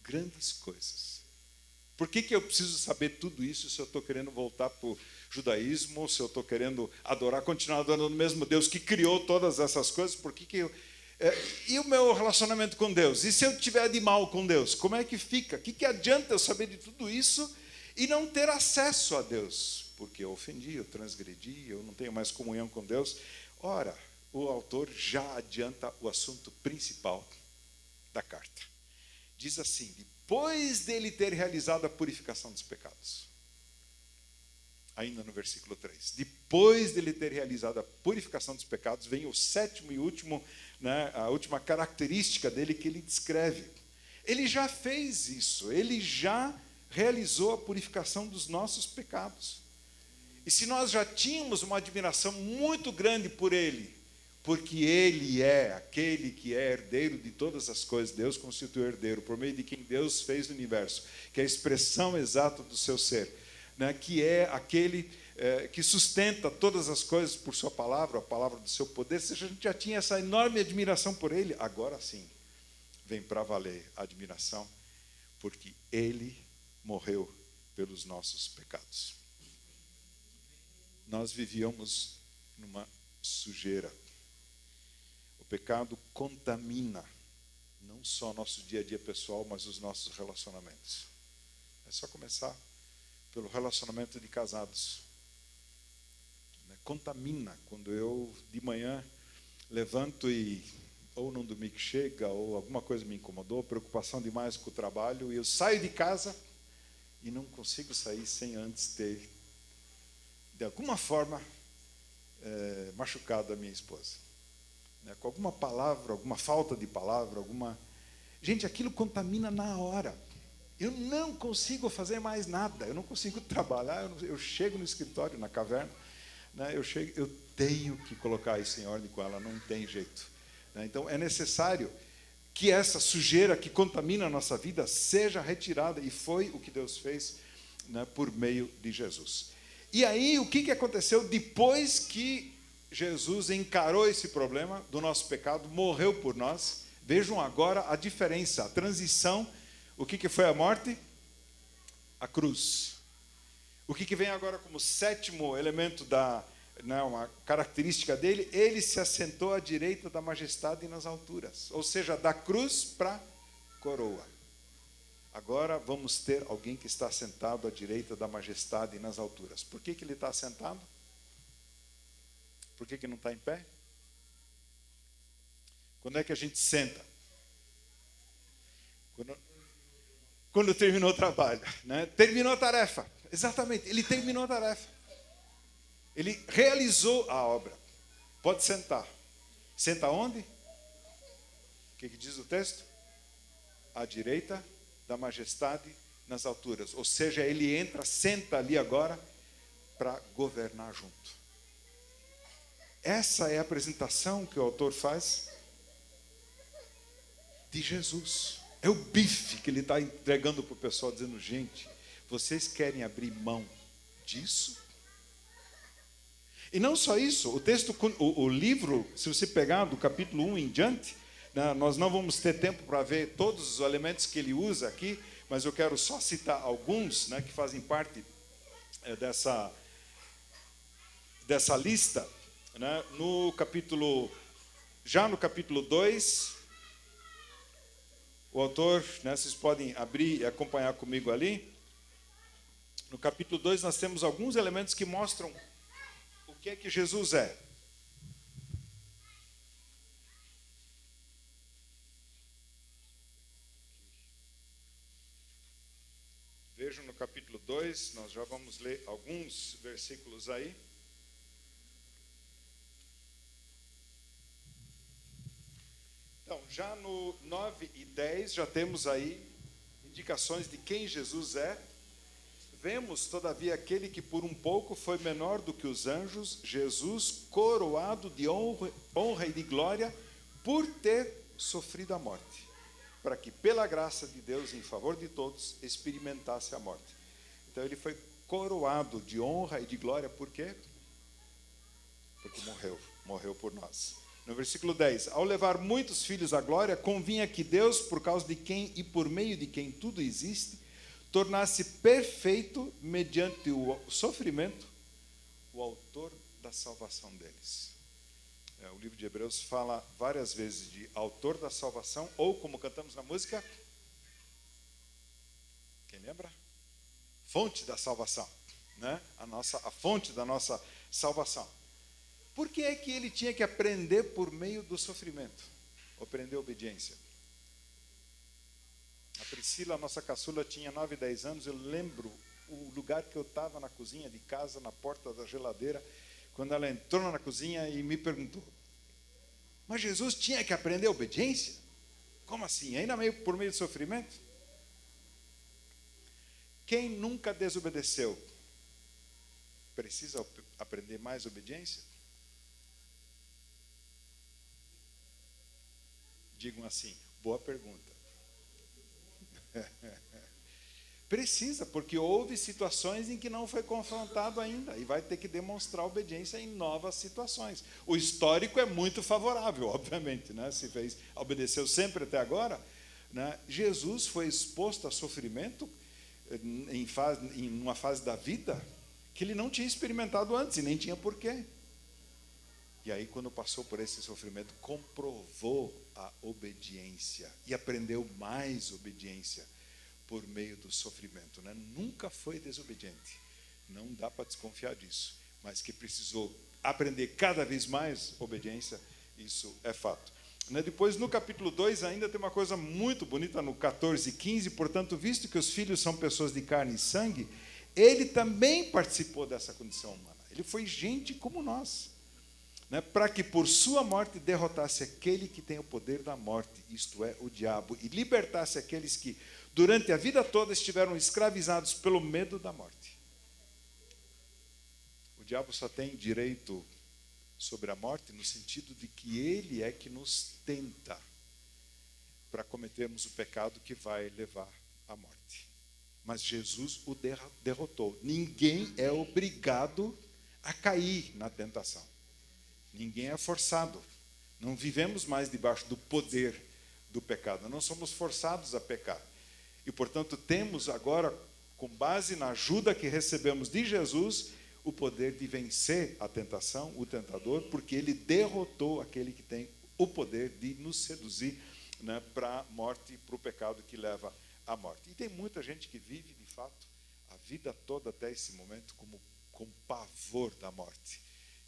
Grandes coisas. Por que eu preciso saber tudo isso se eu estou querendo voltar para o judaísmo, se eu estou querendo continuar adorando o mesmo Deus que criou todas essas coisas? Por que E o meu relacionamento com Deus? E se eu tiver de mal com Deus, como é que fica? O que adianta eu saber de tudo isso e não ter acesso a Deus? Porque eu ofendi, eu transgredi, eu não tenho mais comunhão com Deus. Ora, o autor já adianta o assunto principal da carta. Diz assim: depois dele ter realizado a purificação dos pecados, ainda no versículo 3, depois dele ter realizado a purificação dos pecados, vem o sétimo e último, a última característica dele que ele descreve. Ele já fez isso, ele já realizou a purificação dos nossos pecados. E se nós já tínhamos uma admiração muito grande por ele, porque ele é aquele que é herdeiro de todas as coisas, Deus constituiu herdeiro, por meio de quem Deus fez o universo, que é a expressão exata do seu ser, que é aquele que sustenta todas as coisas por sua palavra, a palavra do seu poder. Se a gente já tinha essa enorme admiração por ele, agora sim, vem para valer a admiração, porque ele morreu pelos nossos pecados. Nós vivíamos numa sujeira. O pecado contamina não só nosso dia a dia pessoal, mas os nossos relacionamentos. É só começar pelo relacionamento de casados. Contamina quando eu de manhã levanto e ou num domingo que chega, ou alguma coisa me incomodou, preocupação demais com o trabalho, e eu saio de casa e não consigo sair sem antes ter, de alguma forma, machucado a minha esposa. Com alguma palavra, alguma falta de palavra, Gente, aquilo contamina na hora. Eu não consigo fazer mais nada, eu não consigo trabalhar, eu chego no escritório, na caverna, eu tenho que colocar isso em ordem com ela, não tem jeito. Então, é necessário que essa sujeira que contamina a nossa vida seja retirada, e foi o que Deus fez por meio de Jesus. E aí, o que aconteceu depois que Jesus encarou esse problema do nosso pecado, morreu por nós? Vejam agora a diferença, a transição. O que foi a morte? A cruz. O que vem agora como sétimo elemento uma característica dele? Ele se assentou à direita da majestade nas alturas. Ou seja, da cruz para a coroa. Agora vamos ter alguém que está sentado à direita da majestade nas alturas. Por que ele está sentado? Por que não está em pé? Quando é que a gente senta? Quando terminou o trabalho, terminou a tarefa. Exatamente, ele terminou a tarefa. Ele realizou a obra. Pode sentar. Senta onde? O que diz o texto? À direita da majestade nas alturas. Ou seja, ele entra, senta ali agora para governar junto. Essa é a apresentação que o autor faz de Jesus. É o bife que ele está entregando para o pessoal, dizendo: gente, vocês querem abrir mão disso? E não só isso, o texto, o livro, se você pegar do capítulo 1 em diante, nós não vamos ter tempo para ver todos os elementos que ele usa aqui, mas eu quero só citar alguns que fazem parte dessa lista. Já no capítulo 2, o autor, vocês podem abrir e acompanhar comigo ali. No capítulo 2 nós temos alguns elementos que mostram o que é que Jesus é. Vejam no capítulo 2, nós já vamos ler alguns versículos aí. Então, já no 9 e 10, já temos aí indicações de quem Jesus é. Vemos, todavia, aquele que por um pouco foi menor do que os anjos, Jesus, coroado de honra e de glória, por ter sofrido a morte, para que, pela graça de Deus, em favor de todos, experimentasse a morte. Então, ele foi coroado de honra e de glória, por quê? Porque morreu por nós. No versículo 10, ao levar muitos filhos à glória, convinha que Deus, por causa de quem e por meio de quem tudo existe, tornasse perfeito, mediante o sofrimento, o autor da salvação deles. O livro de Hebreus fala várias vezes de autor da salvação, ou como cantamos na música, quem lembra? Fonte da salvação, né? A fonte da nossa salvação. Por que é que ele tinha que aprender por meio do sofrimento? Aprender obediência. A Priscila, a nossa caçula, tinha 9, 10 anos. Eu lembro o lugar que eu estava na cozinha de casa, na porta da geladeira, quando ela entrou na cozinha e me perguntou: mas Jesus tinha que aprender obediência? Como assim? Ainda por meio do sofrimento? Quem nunca desobedeceu, precisa aprender mais obediência? Digam assim: boa pergunta. Precisa, porque houve situações em que não foi confrontado ainda e vai ter que demonstrar obediência em novas situações. O histórico é muito favorável, obviamente, né? Se obedeceu sempre até agora, né? Jesus foi exposto a sofrimento em uma fase da vida que ele não tinha experimentado antes e nem tinha porquê. E aí, quando passou por esse sofrimento, comprovou a obediência e aprendeu mais obediência por meio do sofrimento, né? Nunca foi desobediente, não dá para desconfiar disso, mas que precisou aprender cada vez mais obediência, isso é fato. Depois, no capítulo 2, ainda tem uma coisa muito bonita, no 14 e 15, portanto, visto que os filhos são pessoas de carne e sangue, ele também participou dessa condição humana, ele foi gente como nós, né, para que por sua morte derrotasse aquele que tem o poder da morte, isto é, o diabo, e libertasse aqueles que durante a vida toda estiveram escravizados pelo medo da morte. O diabo só tem direito sobre a morte no sentido de que ele é que nos tenta para cometermos o pecado que vai levar à morte. Mas Jesus o derrotou. Ninguém é obrigado a cair na tentação. Ninguém é forçado. Não vivemos mais debaixo do poder do pecado. Não somos forçados a pecar. E, portanto, temos agora, com base na ajuda que recebemos de Jesus, o poder de vencer a tentação, o tentador, porque ele derrotou aquele que tem o poder de nos seduzir, né, para a morte, para o pecado que leva à morte. E tem muita gente que vive, de fato, a vida toda até esse momento com pavor da morte.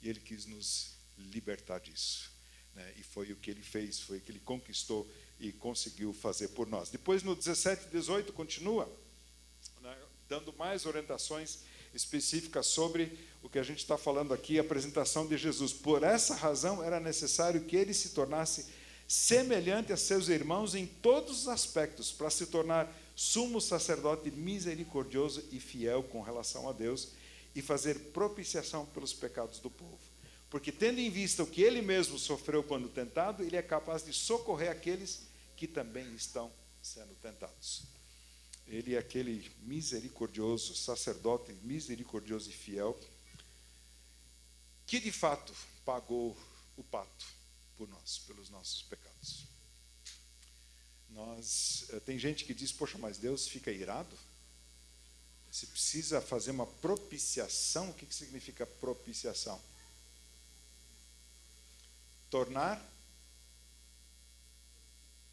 E ele quis nos libertar disso, né? E foi o que ele fez, foi o que ele conquistou e conseguiu fazer por nós. Depois, no 17 e 18, continua, né, dando mais orientações específicas sobre o que a gente está falando aqui, a apresentação de Jesus. Por essa razão, era necessário que ele se tornasse semelhante a seus irmãos em todos os aspectos, para se tornar sumo sacerdote misericordioso e fiel com relação a Deus e fazer propiciação pelos pecados do povo. Porque, tendo em vista o que ele mesmo sofreu quando tentado, ele é capaz de socorrer aqueles que também estão sendo tentados. Ele é aquele misericordioso, sacerdote misericordioso e fiel, que de fato pagou o pato por nós, pelos nossos pecados. Tem gente que diz: poxa, mas Deus fica irado? Você precisa fazer uma propiciação. O que significa propiciação? Tornar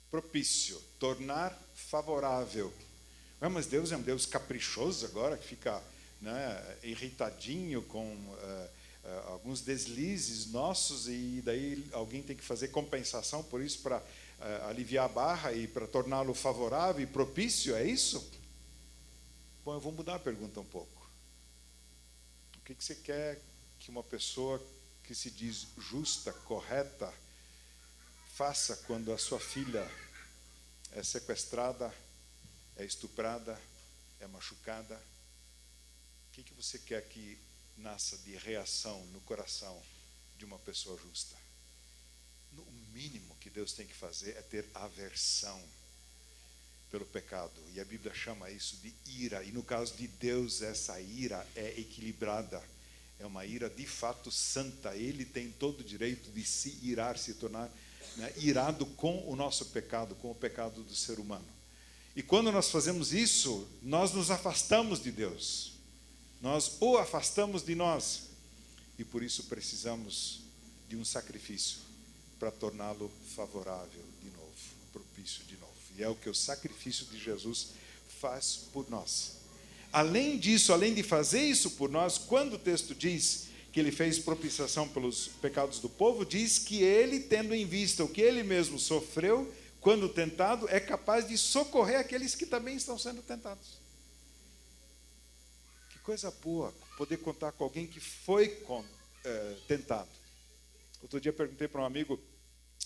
propício, tornar favorável. Mas Deus é um Deus caprichoso agora, que fica, né, irritadinho com alguns deslizes nossos, e daí alguém tem que fazer compensação por isso para aliviar a barra e para torná-lo favorável e propício, é isso? Bom, eu vou mudar a pergunta um pouco. O que você quer que uma pessoa que se diz justa, correta, faça quando a sua filha é sequestrada, é estuprada, é machucada? O que você quer que nasça de reação no coração de uma pessoa justa? O mínimo que Deus tem que fazer é ter aversão pelo pecado. E a Bíblia chama isso de ira. E no caso de Deus, essa ira é equilibrada. É uma ira de fato santa. Ele tem todo o direito de se irar, se tornar, né, irado com o nosso pecado, com o pecado do ser humano. E quando nós fazemos isso, nós nos afastamos de Deus. Nós o afastamos de nós. E por isso precisamos de um sacrifício para torná-lo favorável de novo, propício de novo. E é o que o sacrifício de Jesus faz por nós. Além disso, além de fazer isso por nós, quando o texto diz que ele fez propiciação pelos pecados do povo, diz que ele, tendo em vista o que ele mesmo sofreu, quando tentado, é capaz de socorrer aqueles que também estão sendo tentados. Que coisa boa poder contar com alguém que foi tentado. Outro dia perguntei para um amigo,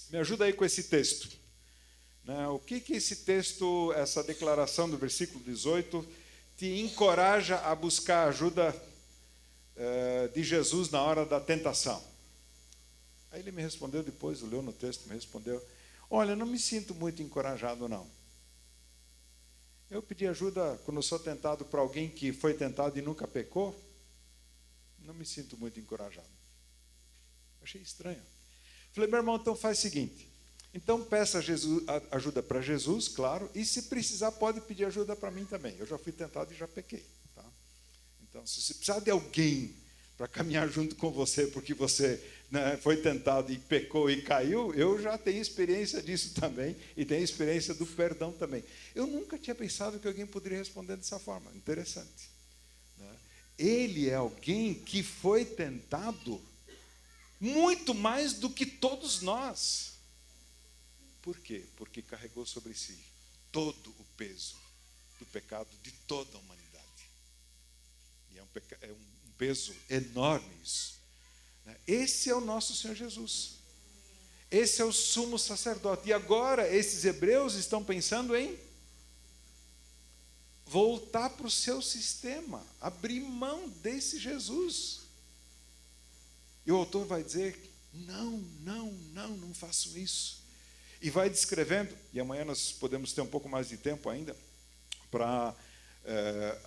me ajuda aí com esse texto. O que esse texto, essa declaração do versículo 18, te encoraja a buscar a ajuda de Jesus na hora da tentação? Aí ele me respondeu depois, leu no texto, me respondeu, olha, não me sinto muito encorajado, não. Eu pedi ajuda quando eu sou tentado para alguém que foi tentado e nunca pecou, não me sinto muito encorajado. Achei estranho. Falei, meu irmão, então faz o seguinte, então peça ajuda para Jesus, claro, e se precisar pode pedir ajuda para mim também. Eu já fui tentado e já pequei. Tá? Então, se você precisar de alguém para caminhar junto com você, porque você foi tentado e pecou e caiu, eu já tenho experiência disso também, e tenho experiência do perdão também. Eu nunca tinha pensado que alguém poderia responder dessa forma. Interessante. Ele é alguém que foi tentado muito mais do que todos nós. Por quê? Porque carregou sobre si todo o peso do pecado de toda a humanidade. E é um peso enorme isso. Esse é o nosso Senhor Jesus. Esse é o sumo sacerdote. E agora esses hebreus estão pensando em voltar para o seu sistema, abrir mão desse Jesus. E o autor vai dizer, não façam isso. E vai descrevendo, e amanhã nós podemos ter um pouco mais de tempo ainda, para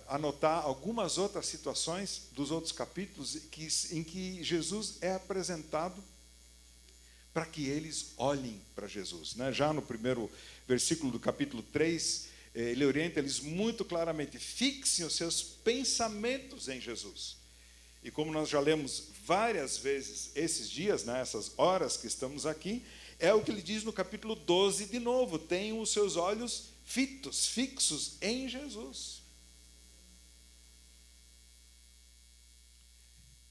anotar algumas outras situações dos outros capítulos em que Jesus é apresentado para que eles olhem para Jesus. Já no primeiro versículo do capítulo 3, ele orienta eles muito claramente, fixem os seus pensamentos em Jesus. E como nós já lemos várias vezes esses dias, essas horas que estamos aqui, é o que ele diz no capítulo 12 de novo, tenham os seus olhos fixos em Jesus.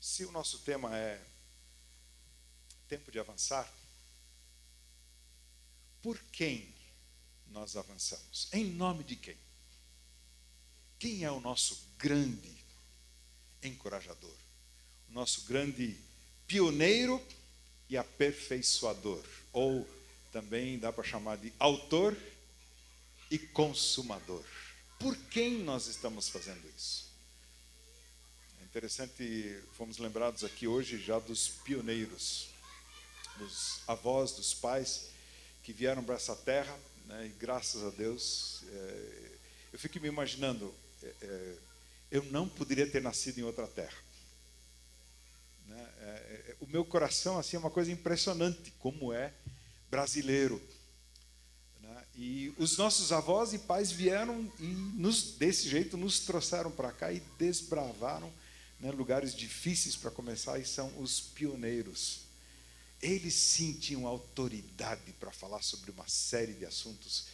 Se o nosso tema é tempo de avançar, por quem nós avançamos? Em nome de quem? Quem é o nosso grande encorajador? O nosso grande pioneiro e aperfeiçoador, ou também dá para chamar de autor e consumador. Por quem nós estamos fazendo isso? É interessante, fomos lembrados aqui hoje já dos pioneiros, dos avós, dos pais que vieram para essa terra, e graças a Deus, eu fico me imaginando, eu não poderia ter nascido em outra terra. O meu coração assim, é uma coisa impressionante, como é brasileiro. E os nossos avós e pais vieram e desse jeito nos trouxeram para cá e desbravaram lugares difíceis para começar, e são os pioneiros. Eles sim tinham autoridade para falar sobre uma série de assuntos,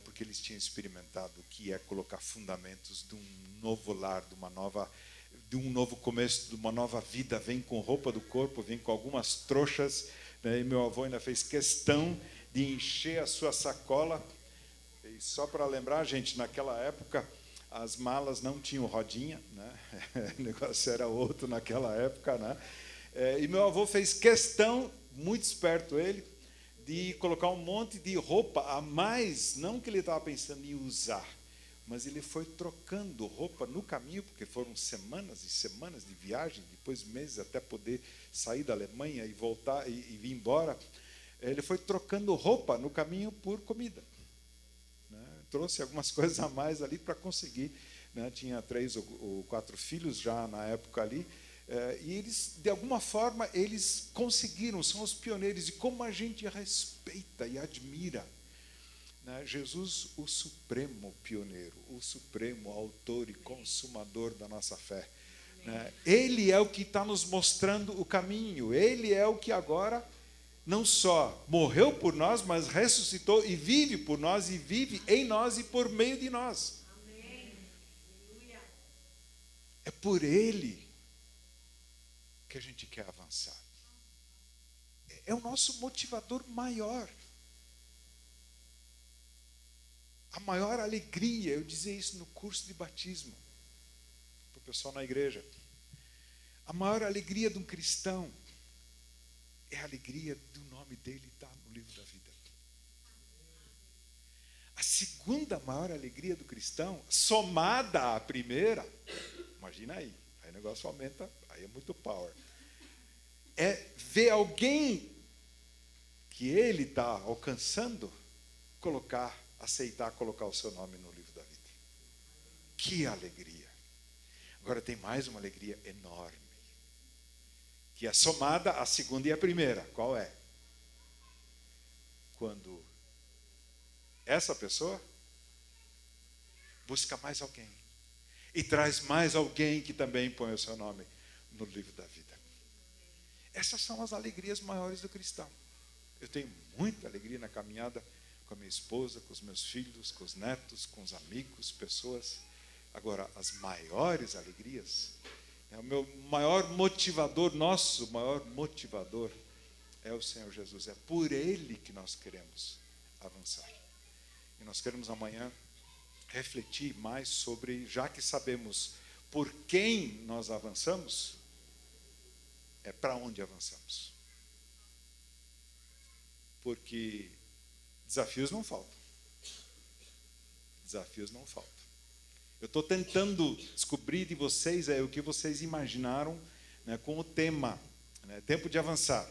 porque eles tinham experimentado o que é colocar fundamentos de um novo lar, de um novo começo, de uma nova vida. Vem com roupa do corpo, vem com algumas trouxas, e meu avô ainda fez questão de encher a sua sacola. E só para lembrar, gente, naquela época as malas não tinham rodinha, o negócio era outro naquela época, e meu avô fez questão, muito esperto ele, de colocar um monte de roupa a mais, não que ele estava pensando em usar, mas ele foi trocando roupa no caminho, porque foram semanas e semanas de viagem, depois meses até poder sair da Alemanha e voltar e vir embora. Ele foi trocando roupa no caminho por comida. Trouxe algumas coisas a mais ali para conseguir. Tinha 3 ou 4 filhos já na época ali. E eles, de alguma forma, eles conseguiram, são os pioneiros. E como a gente respeita e admira Jesus, o supremo pioneiro, o supremo autor e consumador da nossa fé. né? Ele é o que está nos mostrando o caminho. Ele é o que agora não só morreu por nós, mas ressuscitou e vive por nós, e vive em nós e por meio de nós. É por Ele que a gente quer avançar. É o nosso motivador maior. A maior alegria, eu dizia isso no curso de batismo, para o pessoal na igreja. A maior alegria de um cristão é a alegria do nome dele estar no livro da vida. A segunda maior alegria do cristão, somada à primeira, imagina aí o negócio aumenta, aí é muito power. É ver alguém que ele está alcançando, aceitar colocar o seu nome no livro da vida. Que alegria! Agora tem mais uma alegria enorme, que é somada à segunda e à primeira. Qual é? Quando essa pessoa busca mais alguém e traz mais alguém que também põe o seu nome no livro da vida. Essas são as alegrias maiores do cristão. Eu tenho muita alegria na caminhada com a minha esposa, com os meus filhos, com os netos, com os amigos, pessoas. Agora, as maiores alegrias, o meu maior motivador, nosso maior motivador é o Senhor Jesus. É por Ele que nós queremos avançar. E nós queremos amanhã refletir mais sobre, já que sabemos por quem nós avançamos, é para onde avançamos. Porque desafios não faltam. Desafios não faltam. Eu estou tentando descobrir de vocês o que vocês imaginaram, né, com o tema, né, tempo de avançar,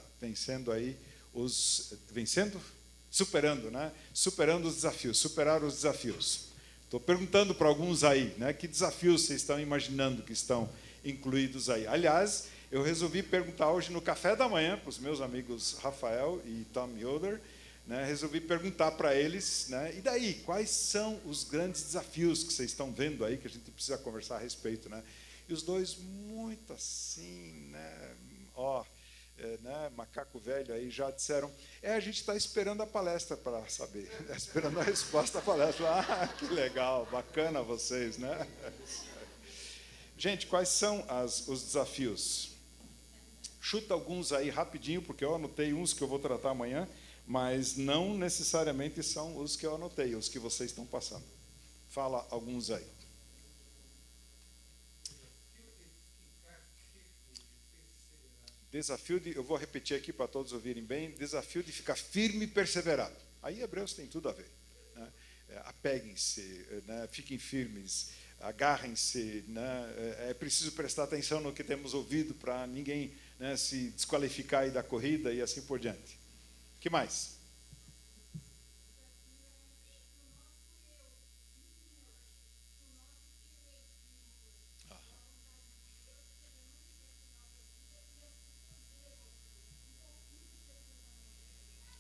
superando, né, superando os desafios, superar os desafios. Estou perguntando para alguns aí, né, que desafios vocês estão imaginando que estão incluídos aí. Aliás, eu resolvi perguntar hoje no café da manhã para os meus amigos Rafael e Tom Yoder, né, resolvi perguntar para eles, né, e daí, quais são os grandes desafios que vocês estão vendo aí, que a gente precisa conversar a respeito, né? E os dois muito assim, né, macaco velho aí, já disseram, a gente está esperando a palestra para saber, esperando a resposta da palestra. Ah, que legal, bacana vocês, né? Gente, quais são os desafios? Chuta alguns aí rapidinho, porque eu anotei uns que eu vou tratar amanhã, mas não necessariamente são os que eu anotei, os que vocês estão passando. Fala alguns aí. Eu vou repetir aqui para todos ouvirem bem, desafio de ficar firme e perseverado. Aí Hebreus tem tudo a ver, né? Apeguem-se, né? Fiquem firmes, agarrem-se, né? É preciso prestar atenção no que temos ouvido para ninguém, né, se desqualificar aí da corrida e assim por diante. O que mais?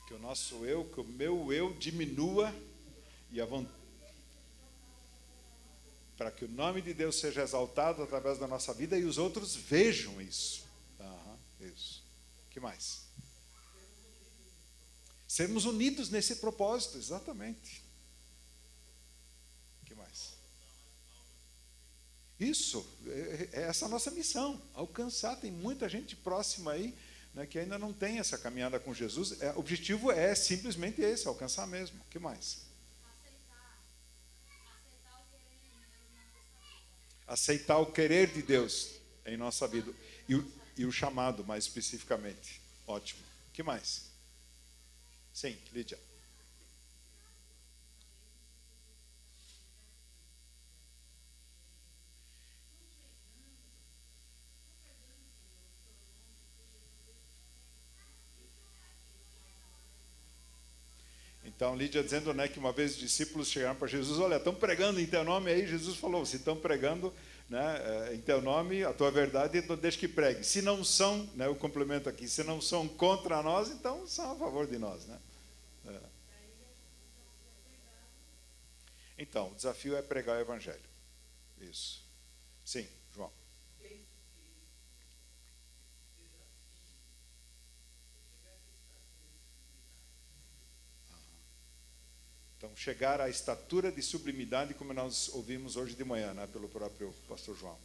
Que o meu eu diminua e para que o nome de Deus seja exaltado através da nossa vida e os outros vejam isso. Isso. O que mais? Sermos unidos nesse propósito, exatamente. O que mais? Isso, é essa a nossa missão, alcançar. Tem muita gente próxima aí, né, que ainda não tem essa caminhada com Jesus. O objetivo é simplesmente esse, alcançar mesmo. O que mais? Aceitar o querer de Deus em nossa vida. E o chamado, mais especificamente. Ótimo. O que mais? Sim, Lídia. Então, Lídia dizendo, né, que uma vez os discípulos chegaram para Jesus, olha, estão pregando em teu nome, aí Jesus falou, se estão pregando, né, em teu nome, a tua verdade, então deixa que pregue. Se não são, né, eu complemento aqui, se não são contra nós, então são a favor de nós, né? Então, o desafio é pregar o evangelho. Isso. Sim, João. chegar à estatura de sublimidade, como nós ouvimos hoje de manhã, né, pelo próprio pastor João.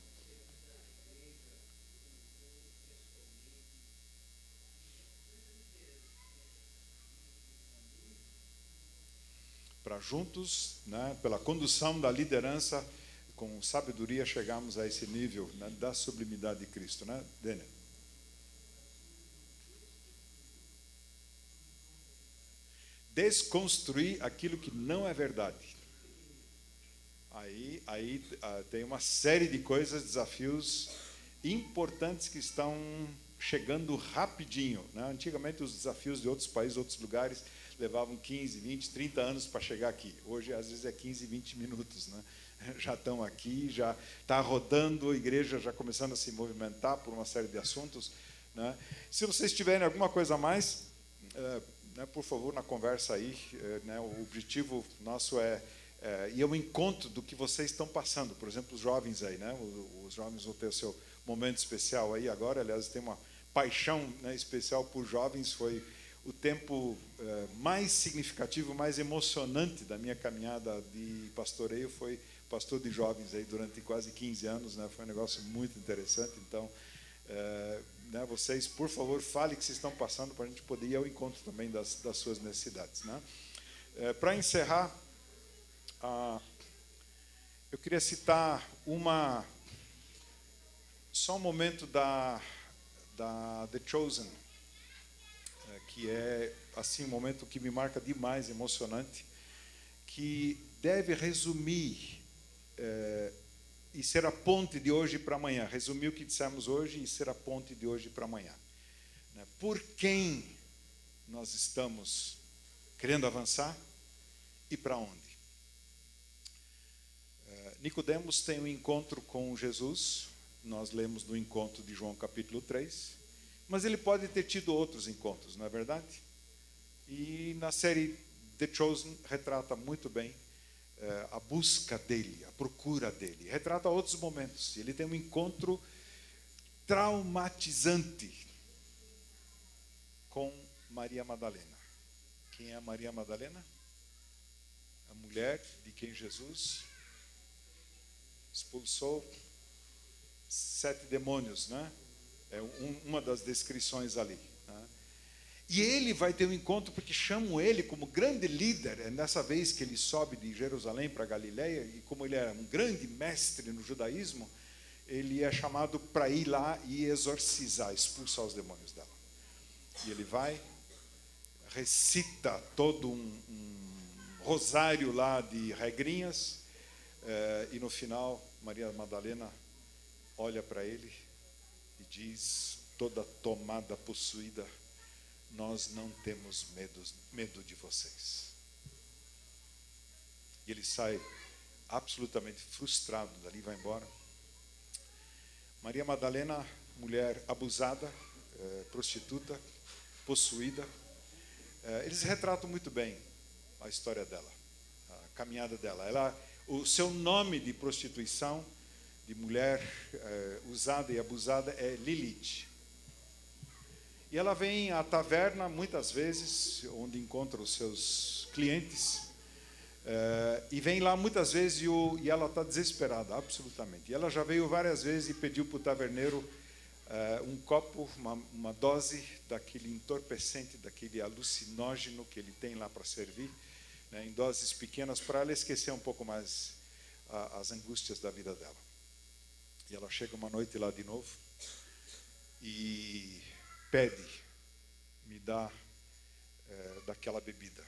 Para juntos, né, pela condução da liderança, com sabedoria, chegarmos a esse nível, né, da sublimidade de Cristo, né, Daniel? Desconstruir aquilo que não é verdade. Aí tem uma série de coisas, desafios importantes que estão chegando rapidinho, né? Antigamente os desafios de outros países, outros lugares, levavam 15, 20, 30 anos para chegar aqui. Hoje, às vezes, é 15, 20 minutos, né? Já estão aqui, já está rodando, a igreja já começando a se movimentar por uma série de assuntos, né? Se vocês tiverem alguma coisa a mais, né, por favor, na conversa aí, né? O objetivo nosso e eu encontro do que vocês estão passando. Por exemplo, os jovens aí, né? Os jovens vão ter o seu momento especial aí agora. Aliás, tem uma paixão, né, especial por jovens. Foi o tempo mais significativo, mais emocionante da minha caminhada de pastoreio. Foi pastor de jovens aí durante quase 15 anos, né? Foi um negócio muito interessante. Então, né, vocês, por favor, falem o que vocês estão passando para a gente poder ir ao encontro também das suas necessidades, né? Para encerrar, eu queria citar só um momento da The Chosen, que é assim um momento que me marca demais, emocionante, que deve resumir e ser a ponte de hoje para amanhã. Resumir o que dissemos hoje e ser a ponte de hoje para amanhã. Por quem nós estamos querendo avançar e para onde? Nicodemos tem um encontro com Jesus, nós lemos no encontro de João capítulo 3, mas ele pode ter tido outros encontros, não é verdade? E na série The Chosen retrata muito bem a busca dele, a procura dele, retrata outros momentos. Ele tem um encontro traumatizante com Maria Madalena. Quem é Maria Madalena? A mulher de quem Jesus expulsou 7 demônios, né? É uma das descrições ali, né? E ele vai ter um encontro porque chamam ele como grande líder. É nessa vez que ele sobe de Jerusalém para Galileia, e como ele era um grande mestre no judaísmo, ele é chamado para ir lá e exorcizar, expulsar os demônios dela. E ele vai, recita todo um rosário lá de regrinhas, e no final Maria Madalena olha para ele e diz, toda tomada, possuída: nós não temos medo de vocês. E ele sai absolutamente frustrado dali, vai embora. Maria Madalena, mulher abusada, prostituta, possuída. Eles retratam muito bem a história dela, a caminhada dela. O seu nome de prostituição, de mulher usada e abusada, é Lilith. E ela vem à taverna muitas vezes, onde encontra os seus clientes, e vem lá muitas vezes e ela está desesperada, absolutamente. E ela já veio várias vezes e pediu para o taverneiro um copo, uma dose daquele entorpecente, daquele alucinógeno que ele tem lá para servir, né, em doses pequenas, para ela esquecer um pouco mais as angústias da vida dela. E ela chega uma noite lá de novo e pede, me dá daquela bebida.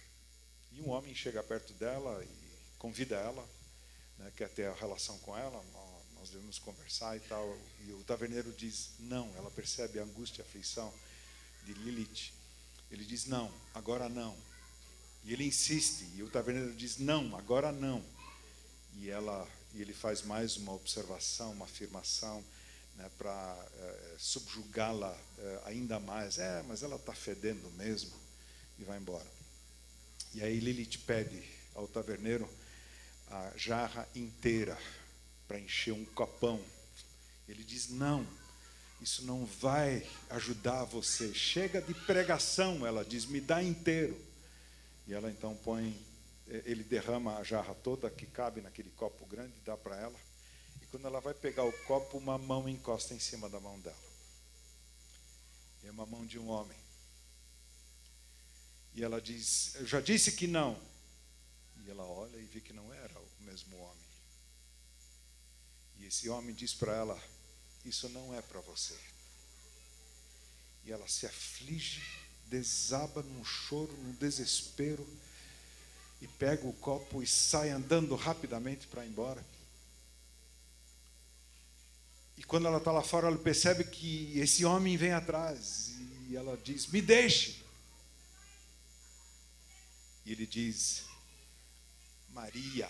E um homem chega perto dela e convida ela, né, quer ter a relação com ela, nós devemos conversar e tal. E o taverneiro diz não. Ela percebe a angústia, a aflição de Lilith. Ele diz não, agora não. E ele insiste, e o taverneiro diz não, agora não. E ele faz mais uma observação, uma afirmação, né, para subjugá-la ainda mais. Mas ela está fedendo mesmo. E vai embora. E aí Lilith pede ao taverneiro a jarra inteira para encher um copão. Ele diz, não, isso não vai ajudar você. Chega de pregação, ela diz, me dá inteiro. E ela então põe ele derrama a jarra toda que cabe naquele copo grande, dá para ela. E quando ela vai pegar o copo, uma mão encosta em cima da mão dela. E é uma mão de um homem. E ela diz: eu já disse que não. E ela olha e vê que não era o mesmo homem. E esse homem diz para ela: isso não é para você. E ela se aflige, desaba num choro, num desespero, e pega o copo e sai andando rapidamente para ir embora. E quando ela está lá fora, ela percebe que esse homem vem atrás. E ela diz: me deixe. E ele diz: Maria,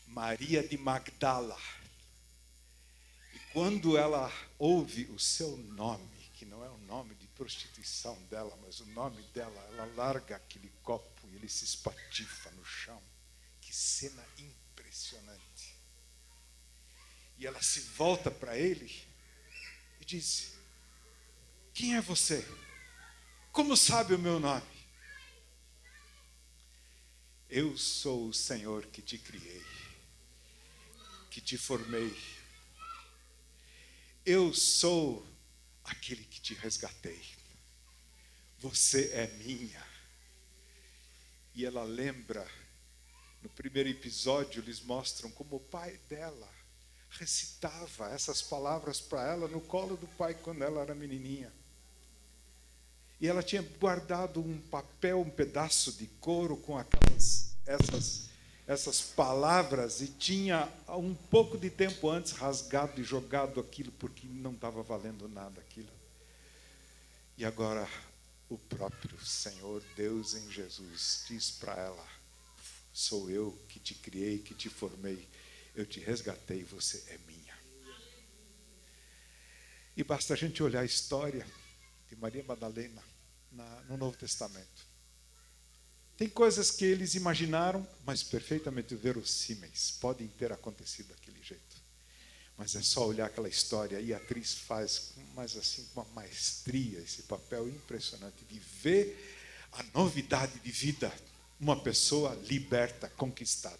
Maria de Magdala. E quando ela ouve o seu nome, que não é o nome de prostituição dela, mas o nome dela, ela larga aquele copo e ele se espatifa no chão. Que cena impressionante. E ela se volta para ele e diz: quem é você? Como sabe o meu nome? Eu sou o Senhor que te criei, que te formei. Eu sou aquele que te resgatei. Você é minha. E ela lembra, no primeiro episódio, eles mostram como o pai dela recitava essas palavras para ela no colo do pai quando ela era menininha. E ela tinha guardado um papel, um pedaço de couro com essas palavras, e tinha um pouco de tempo antes rasgado e jogado aquilo porque não estava valendo nada aquilo. E agora o próprio Senhor Deus em Jesus diz para ela: sou eu que te criei, que te formei, eu te resgatei, você é minha. E basta a gente olhar a história de Maria Madalena no Novo Testamento. Tem coisas que eles imaginaram, mas perfeitamente verossímeis, podem ter acontecido daquele jeito. Mas é só olhar aquela história, e a atriz faz, mas assim, com uma maestria, esse papel impressionante de ver a novidade de vida, uma pessoa liberta, conquistada.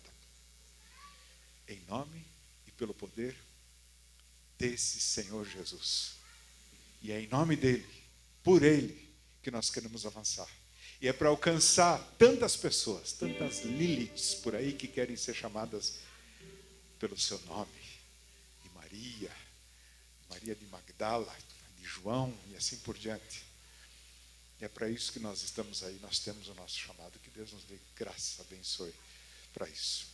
Em nome e pelo poder desse Senhor Jesus. E é em nome dele, por ele, que nós queremos avançar. E é para alcançar tantas pessoas, tantas Liliths por aí que querem ser chamadas pelo seu nome. De Maria, Maria de Magdala, de João e assim por diante. E é para isso que nós estamos aí, nós temos o nosso chamado. Que Deus nos dê graça, abençoe para isso.